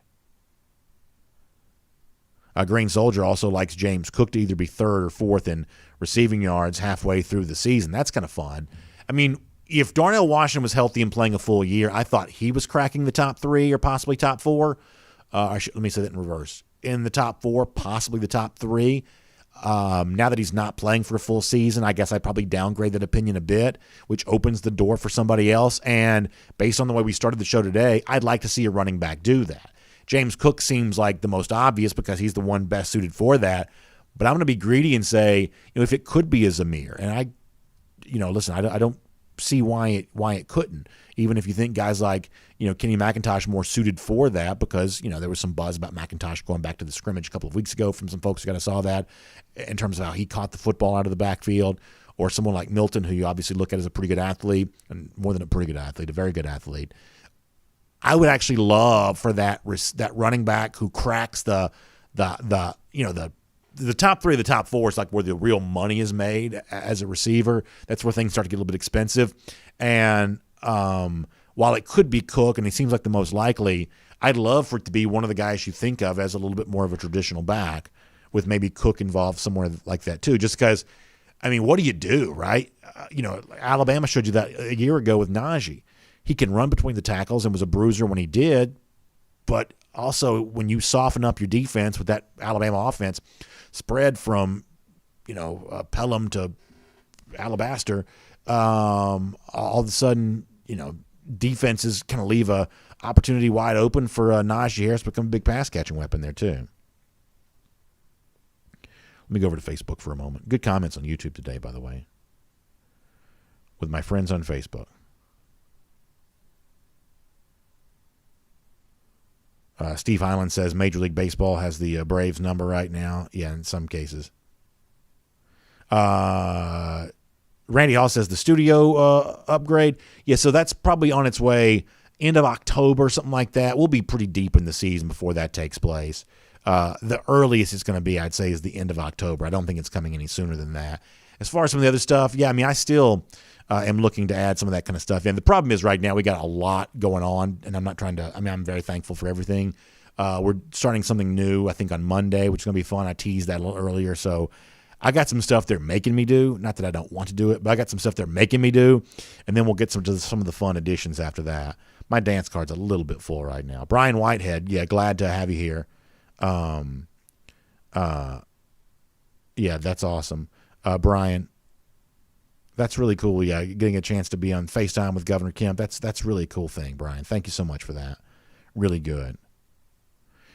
Green Soldier also likes James Cook to either be third or fourth in receiving yards halfway through the season. That's kind of fun. I mean, if Darnell Washington was healthy and playing a full year, I thought he was cracking the top three or possibly top four. Let me say that in reverse. In the top four, possibly the top three. Now that he's not playing for a full season, I guess I'd probably downgrade that opinion a bit, which opens the door for somebody else. And based on the way we started the show today, I'd like to see a running back do that. James Cook seems like the most obvious because he's the one best suited for that. But I'm going to be greedy and say, if it could be a Zamir, and I don't see why it couldn't. Even if you think guys like Kenny McIntosh more suited for that, because there was some buzz about McIntosh going back to the scrimmage a couple of weeks ago from some folks who kind of saw that in terms of how he caught the football out of the backfield, or someone like Milton, who you obviously look at as a pretty good athlete, and more than a pretty good athlete, a very good athlete. I would actually love for that running back who cracks the top three of the top four is like where the real money is made as a receiver. That's where things start to get a little bit expensive. And while it could be Cook, and he seems like the most likely, I'd love for it to be one of the guys you think of as a little bit more of a traditional back, with maybe Cook involved somewhere like that too. Just because, what do you do, right? Alabama showed you that a year ago with Najee. He can run between the tackles and was a bruiser when he did, but also when you soften up your defense with that Alabama offense, spread from, Pelham to Alabaster, all of a sudden, defenses kind of leave a opportunity wide open for Najee Harris to become a big pass catching weapon there too. Let me go over to Facebook for a moment. Good comments on YouTube today, by the way, with my friends on Facebook. Steve Highland says Major League Baseball has the Braves number right now. Yeah, in some cases. Randy Hall says the studio upgrade. Yeah, so that's probably on its way end of October, something like that. We'll be pretty deep in the season before that takes place. The earliest it's going to be, I'd say, is the end of October. I don't think it's coming any sooner than that. As far as some of the other stuff, I still am looking to add some of that kind of stuff in. The problem is right now we got a lot going on, and I'm not trying to – I'm very thankful for everything. We're starting something new, I think, on Monday, which is going to be fun. I teased that a little earlier. So I got some stuff they're making me do. Not that I don't want to do it, but I got some stuff they're making me do, and then we'll get some of the fun additions after that. My dance card's a little bit full right now. Brian Whitehead, glad to have you here. That's awesome. Brian, that's really cool. Yeah, getting a chance to be on FaceTime with Governor Kemp. That's really a cool thing, Brian. Thank you so much for that. Really good.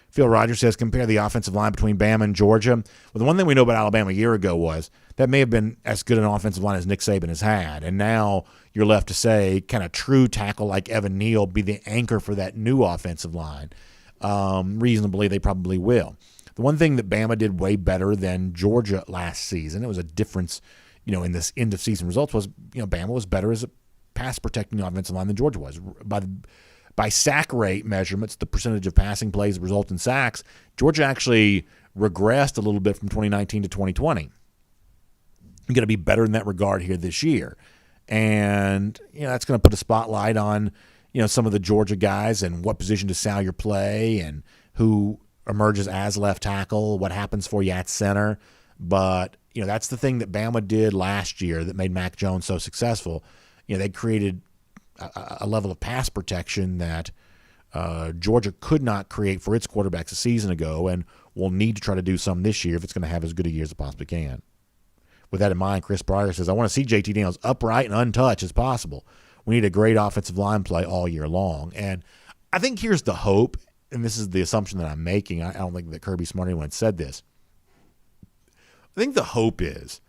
Phil Rogers says, compare the offensive line between Bama and Georgia. Well, the one thing we know about Alabama a year ago was that may have been as good an offensive line as Nick Saban has had. And now you're left to say, can a true tackle like Evan Neal be the anchor for that new offensive line? Reasonably, they probably will. The one thing that Bama did way better than Georgia last season, it was a difference, in this end of season results, was, Bama was better as a pass protecting offensive line than Georgia was. By sack rate measurements, the percentage of passing plays that result in sacks, Georgia actually regressed a little bit from 2019 to 2020. You're going to be better in that regard here this year. And, that's going to put a spotlight on, some of the Georgia guys and what position does Salyer play and who emerges as left tackle, what happens for you at center. But, that's the thing that Bama did last year that made Mac Jones so successful. They created a level of pass protection that Georgia could not create for its quarterbacks a season ago and will need to try to do some this year if it's going to have as good a year as it possibly can. With that in mind, Chris Pryor says, I want to see JT Daniels upright and untouched as possible. We need a great offensive line play all year long. And I think here's the hope, and this is the assumption that I'm making. I don't think that Kirby Smart anyone said this. I think the hope is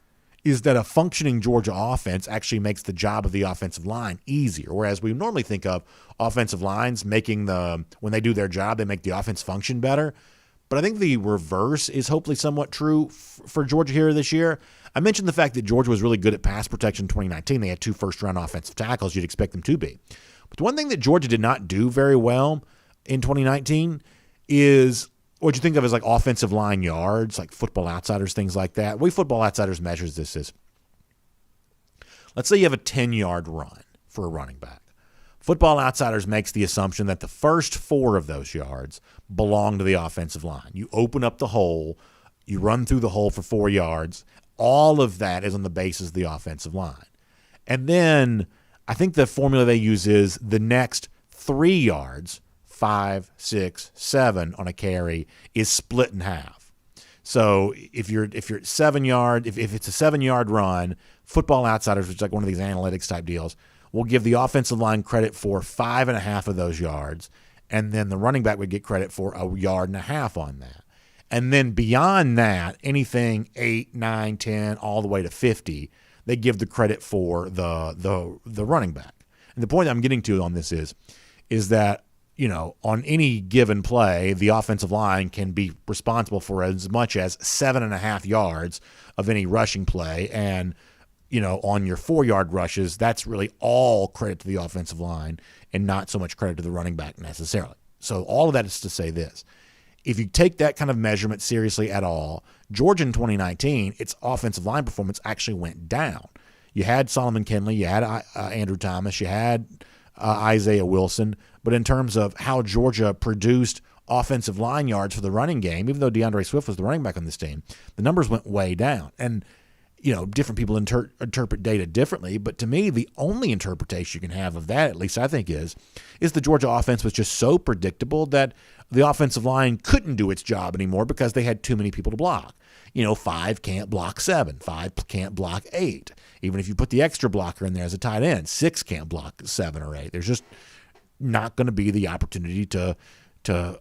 that a functioning Georgia offense actually makes the job of the offensive line easier, whereas we normally think of offensive lines making when they do their job, they make the offense function better. But I think the reverse is hopefully somewhat true for Georgia here this year. I mentioned the fact that Georgia was really good at pass protection in 2019. They had 2 first-round offensive tackles. You'd expect them to be. But the one thing that Georgia did not do very well in 2019 is what you think of as like offensive line yards, like Football Outsiders, things like that. The way Football Outsiders measures this is, let's say you have a 10-yard run for a running back. Football Outsiders makes the assumption that the first 4 of those yards belong to the offensive line. You open up the hole, you run through the hole for 4 yards. All of that is on the basis of the offensive line. And then I think the formula they use is the next 3 yards, 5, 6, 7 on a carry, is split in half. So if you're at 7 yard, if it's a 7-yard run, Football Outsiders, which is like one of these analytics type deals, will give the offensive line credit for 5.5 of those yards, and then the running back would get credit for 1.5 yards on that. And then beyond that, anything 8, 9, 10, all the way to 50, they give the credit for the running back. And the point I'm getting to on this is that, on any given play, the offensive line can be responsible for as much as 7.5 yards of any rushing play. And, on your 4-yard rushes, that's really all credit to the offensive line and not so much credit to the running back necessarily. So all of that is to say this. If you take that kind of measurement seriously at all, Georgia in 2019, its offensive line performance actually went down. You had Solomon Kinley, you had Andrew Thomas, you had Isaiah Wilson, but in terms of how Georgia produced offensive line yards for the running game, even though DeAndre Swift was the running back on this team, the numbers went way down. And, different people interpret data differently, but to me, the only interpretation you can have of that, at least I think, is the Georgia offense was just so predictable that the offensive line couldn't do its job anymore because they had too many people to block. 5 can't block 7, 5 can't block 8. Even if you put the extra blocker in there as a tight end, 6 can't block 7 or 8. There's just not going to be the opportunity to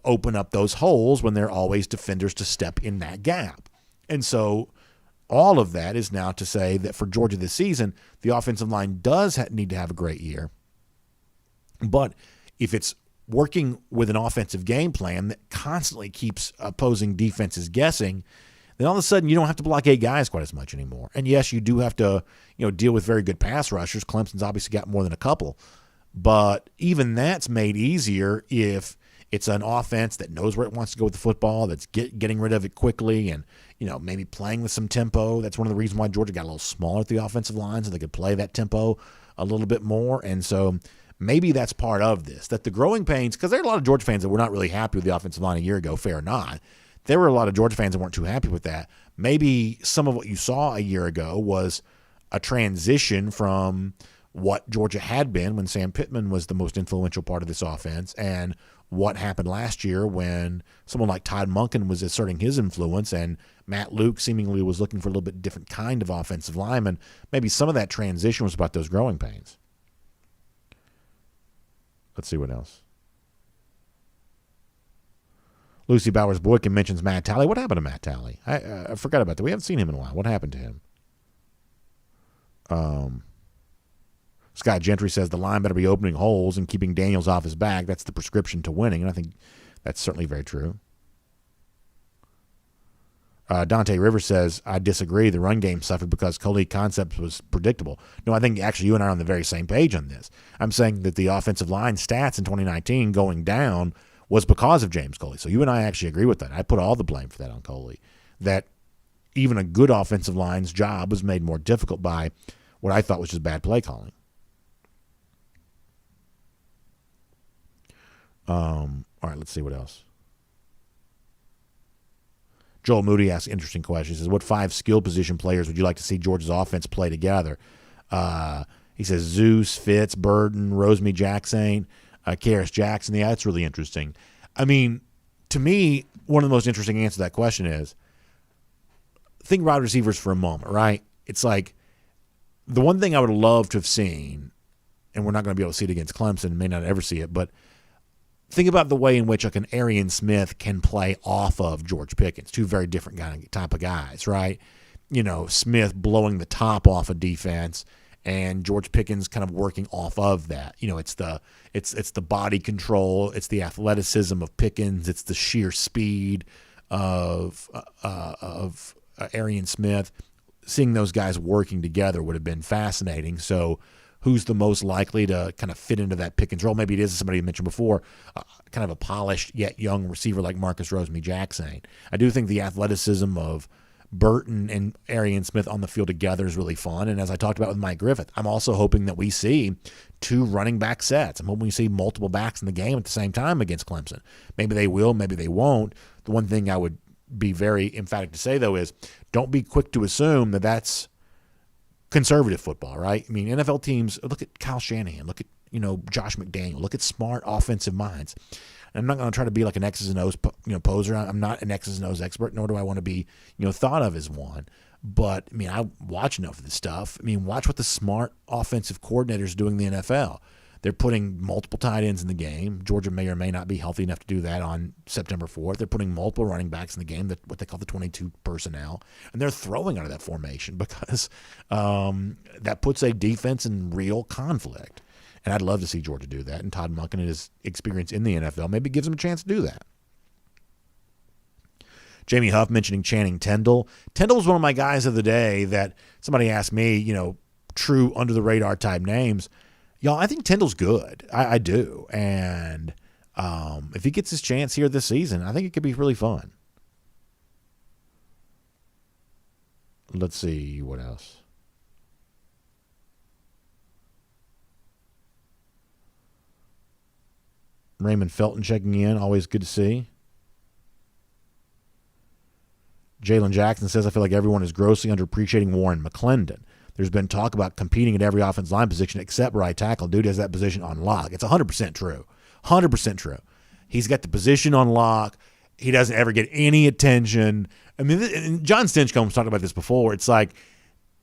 open up those holes when there are always defenders to step in that gap. And so all of that is now to say that for Georgia this season, the offensive line does need to have a great year. But if it's working with an offensive game plan that constantly keeps opposing defenses guessing, then all of a sudden you don't have to block 8 guys quite as much anymore. And yes, you do have to, deal with very good pass rushers. Clemson's obviously got more than a couple. But even that's made easier if it's an offense that knows where it wants to go with the football, that's getting rid of it quickly and, maybe playing with some tempo. That's one of the reasons why Georgia got a little smaller at the offensive line so they could play that tempo a little bit more. And so maybe that's part of this, that the growing pains, because there are a lot of Georgia fans that were not really happy with the offensive line a year ago, fair or not. There were a lot of Georgia fans that weren't too happy with that. Maybe some of what you saw a year ago was a transition from what Georgia had been when Sam Pittman was the most influential part of this offense and what happened last year when someone like Todd Monken was asserting his influence and Matt Luke seemingly was looking for a little bit different kind of offensive lineman. Maybe some of that transition was about those growing pains. Let's see what else. Lucy Bowers-Boykin mentions Matt Talley. What happened to Matt Talley? I forgot about that. We haven't seen him in a while. What happened to him? Scott Gentry says the line better be opening holes and keeping Daniels off his back. That's the prescription to winning, and I think that's certainly very true. Dante Rivers says, I disagree. The run game suffered because Coley concepts was predictable. No, I think actually you and I are on the very same page on this. I'm saying that the offensive line stats in 2019 going down was because of James Coley. So you and I actually agree with that. I put all the blame for that on Coley. That even a good offensive line's job was made more difficult by what I thought was just bad play calling. All right, let's see what else. Joel Moody asks an interesting question. He says, what 5 skill position players would you like to see Georgia's offense play together? He says Zeus, Fitz, Burton, Rosemy Jackson, Karis Jackson. Yeah, that's really interesting. I mean, to me, one of the most interesting answers to that question is, think wide receivers for a moment, right? It's like the one thing I would love to have seen, and we're not going to be able to see it against Clemson, may not ever see it, but think about the way in which like an Arian Smith can play off of George Pickens, 2 very different type of guys, right? You know, Smith blowing the top off of defense and George Pickens kind of working off of that. You know, it's the body control, it's the athleticism of Pickens, it's the sheer speed of Arian Smith. Seeing those guys working together would have been fascinating. So who's the most likely to kind of fit into that pick and roll? Maybe it is somebody you mentioned before, kind of a polished yet young receiver like Marcus Rosemy Jackson. I do think the athleticism of Burton and Arian Smith on the field together is really fun. And as I talked about with Mike Griffith, I'm also hoping that we see 2 running back sets. I'm hoping we see multiple backs in the game at the same time against Clemson. Maybe they will, maybe they won't. The one thing I would be very emphatic to say, though, is don't be quick to assume that that's conservative football, right? I mean, NFL teams, look at Kyle Shanahan, look at, Josh McDaniel, look at smart offensive minds. And I'm not going to try to be like an X's and O's, poser. I'm not an X's and O's expert, nor do I want to be, thought of as one. But, I mean, I watch enough of this stuff. I mean, watch what the smart offensive coordinators are doing in the NFL. They're putting multiple tight ends in the game. Georgia may or may not be healthy enough to do that on September 4th. They're putting multiple running backs in the game, what they call the 22 personnel, and they're throwing out of that formation because that puts a defense in real conflict. And I'd love to see Georgia do that. And Todd Monken and his experience in the NFL maybe gives him a chance to do that. Jamie Huff mentioning Channing Tindall. Tindall was one of my guys of the day that somebody asked me, true under-the-radar type names. Y'all, I think Tindall's good. I do. And if he gets his chance here this season, I think it could be really fun. Let's see what else. Raymond Felton checking in. Always good to see. Jalen Jackson says, I feel like everyone is grossly underappreciating Warren McClendon. There's been talk about competing at every offensive line position except right tackle. Dude has that position on lock. It's 100% true. 100% true. He's got the position on lock. He doesn't ever get any attention. I mean, and John Stinchcomb's talked about this before. It's like,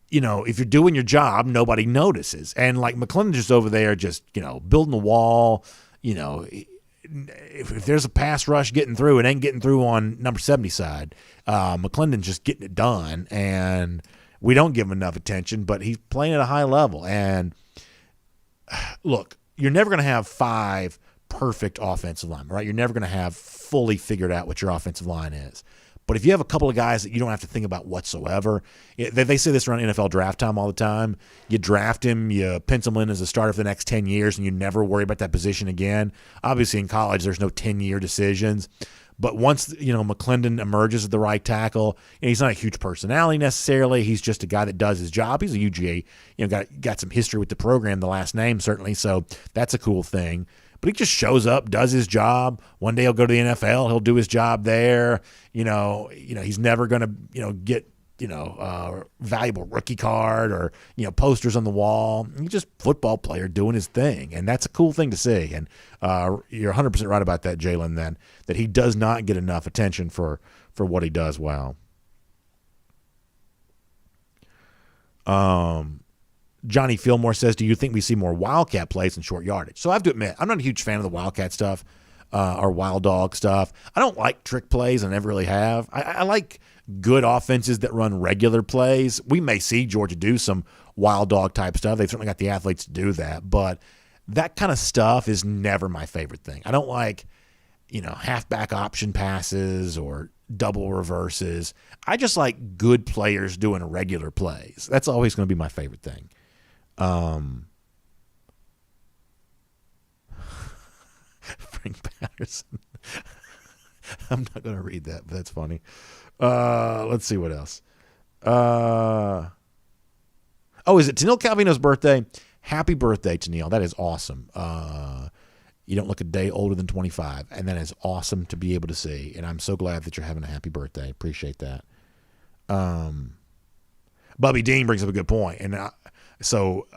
if you're doing your job, nobody notices. And like McClendon just over there just, building the wall, if there's a pass rush getting through, it ain't getting through on number 70 side. McClendon's just getting it done, and we don't give him enough attention, but he's playing at a high level. And look, you're never going to have 5 perfect offensive linemen, right? You're never going to have fully figured out what your offensive line is. But if you have a couple of guys that you don't have to think about whatsoever, they say this around NFL draft time all the time. You draft him, you pencil him in as a starter for the next 10 years, and you never worry about that position again. Obviously, in college, there's no 10-year decisions. But once, McClendon emerges at the right tackle, and he's not a huge personality necessarily. He's just a guy that does his job. He's a UGA, got some history with the program, the last name certainly, so that's a cool thing. But he just shows up, does his job. One day he'll go to the NFL. He'll do his job there. He's never going to, get, valuable rookie card or, posters on the wall. He's just a football player doing his thing. And that's a cool thing to see. And you're 100% right about that, Jalen, then, that he does not get enough attention for what he does well. Johnny Fillmore says, do you think we see more Wildcat plays in short yardage? So I have to admit, I'm not a huge fan of the Wildcat stuff or Wild Dog stuff. I don't like trick plays. I never really have. I like good offenses that run regular plays. We may see Georgia do some Wild Dog type stuff. They've certainly got the athletes to do that. But that kind of stuff is never my favorite thing. I don't like, halfback option passes or double reverses. I just like good players doing regular plays. That's always going to be my favorite thing. Frank Patterson. I'm not going to read that, but that's funny. Let's see what else. Oh, is it Tennille Calvino's birthday? Happy birthday, Tennille. That is awesome. You don't look a day older than 25, and that is awesome to be able to see. And I'm so glad that you're having a happy birthday. Appreciate that. Bubby Dean brings up a good point, and so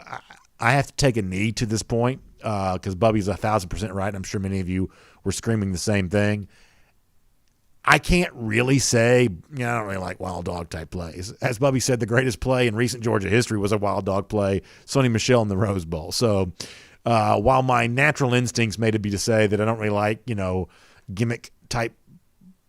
I have to take a knee to this point because Bubby's 1,000% right. I'm sure many of you were screaming the same thing. I can't really say, I don't really like wild dog type plays. As Bubby said, the greatest play in recent Georgia history was a wild dog play, Sonny Michel in the Rose Bowl. So while my natural instincts may be to say that I don't really like, gimmick type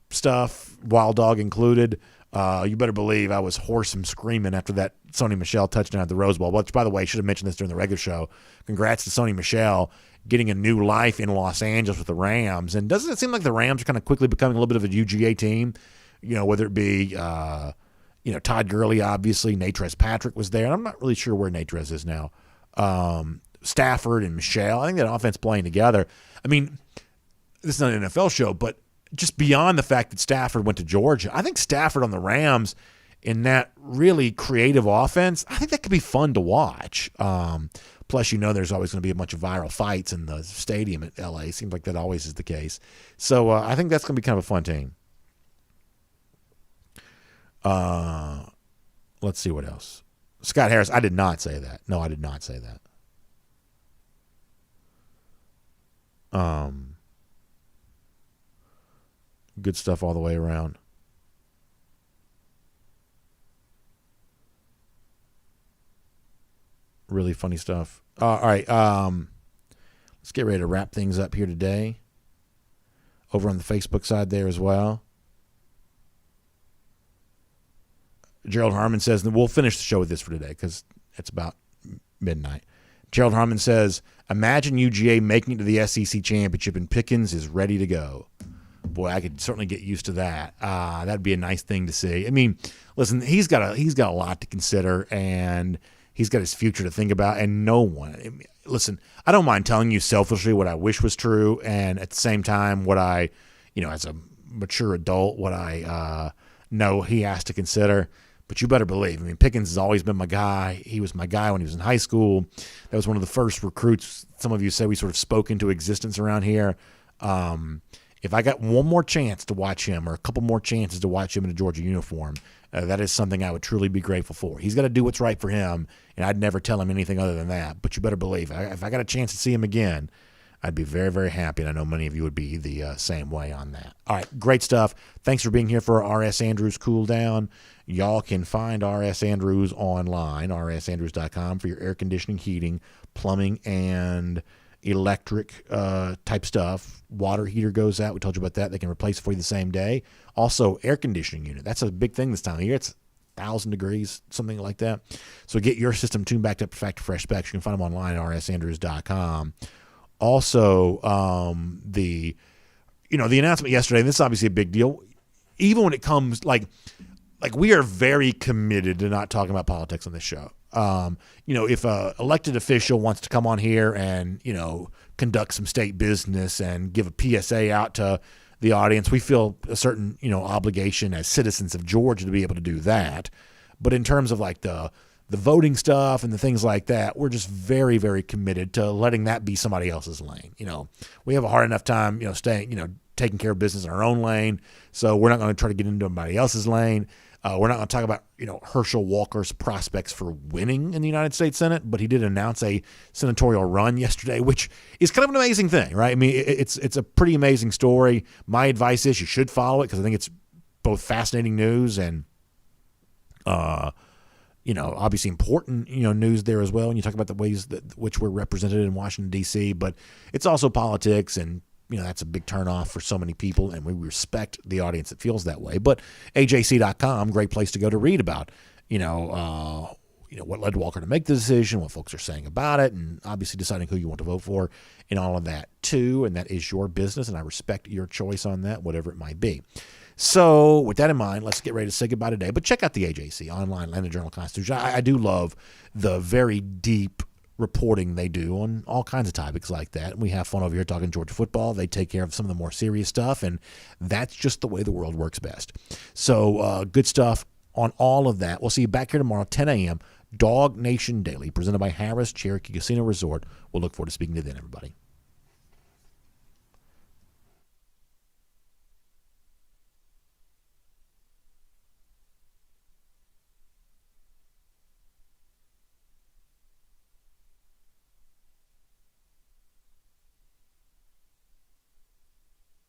stuff, wild dog included, you better believe I was hoarse and screaming after that Sonny Michel touchdown at the Rose Bowl, which, by the way, should have mentioned this during the regular show. Congrats to Sonny Michel getting a new life in Los Angeles with the Rams. And doesn't it seem like the Rams are kind of quickly becoming a little bit of a UGA team? Whether it be, Todd Gurley, obviously. Natrez Patrick was there. And I'm not really sure where Natrez is now. Stafford and Michel. I think that offense playing together. I mean, this is not an NFL show, but just beyond the fact that Stafford went to Georgia, I think Stafford on the Rams in that really creative offense, I think that could be fun to watch. Plus, there's always going to be a bunch of viral fights in the stadium at L.A. Seems like that always is the case. So I think that's going to be kind of a fun team. Let's see what else. Scott Harris, I did not say that. No, I did not say that. Good stuff all the way around. Really funny stuff. All right. Let's get ready to wrap things up here today. Over on the Facebook side there as well. Gerald Harmon says, and we'll finish the show with this for today because it's about midnight. Gerald Harmon says, imagine UGA making it to the SEC championship and Pickens is ready to go. Boy, I could certainly get used to that. That'd be a nice thing to see. I mean, listen, he's got a lot to consider, and he's got his future to think about. And no one, listen, I don't mind telling you selfishly what I wish was true, and at the same time, what I, as a mature adult, what I know he has to consider. But you better believe, Pickens has always been my guy. He was my guy when he was in high school. That was one of the first recruits, some of you say, we sort of spoke into existence around here. If I got one more chance to watch him or a couple more chances to watch him in a Georgia uniform, that is something I would truly be grateful for. He's got to do what's right for him, and I'd never tell him anything other than that. But you better believe, if I got a chance to see him again, I'd be very, very happy, and I know many of you would be the same way on that. All right, great stuff. Thanks for being here for R.S. Andrews Cool Down. Y'all can find R.S. Andrews online, rsandrews.com, for your air conditioning, heating, plumbing, and electric type stuff. Water heater goes out. We told you about that. They can replace it for you the same day. Also, air conditioning unit. That's a big thing this time of year. It's 1,000 degrees, something like that. So get your system tuned back up to factory fresh specs. You can find them online at rsandrews.com. Also, the announcement yesterday, and this is obviously a big deal, even when it comes, like we are very committed to not talking about politics on this show. If a elected official wants to come on here and, conduct some state business and give a PSA out to the audience, we feel a certain, obligation as citizens of Georgia to be able to do that. But in terms of like the voting stuff and the things like that, we're just very, very committed to letting that be somebody else's lane. We have a hard enough time, staying, taking care of business in our own lane. So we're not going to try to get into anybody else's lane. We're not going to talk about, Herschel Walker's prospects for winning in the United States Senate, but he did announce a senatorial run yesterday, which is kind of an amazing thing, right? It's a pretty amazing story. My advice is you should follow it because I think it's both fascinating news and, obviously important, news there as well. And you talk about the ways that which we're represented in Washington, D.C., but it's also politics, and that's a big turnoff for so many people, and we respect the audience that feels that way. But AJC.com, great place to go to read about, what led Walker to make the decision, what folks are saying about it, and obviously deciding who you want to vote for and all of that too. And that is your business, and I respect your choice on that, whatever it might be. So with that in mind, let's get ready to say goodbye today. But check out the AJC online, Atlanta Journal-Constitution. I do love the very deep reporting they do on all kinds of topics like that. And we have fun over here talking Georgia football. They take care of some of the more serious stuff, and that's just the way the world works best. So good stuff on all of that. We'll see you back here tomorrow, 10 a.m. DawgNation Daily, presented by Harris Cherokee Casino Resort. We'll look forward to speaking to you then, everybody.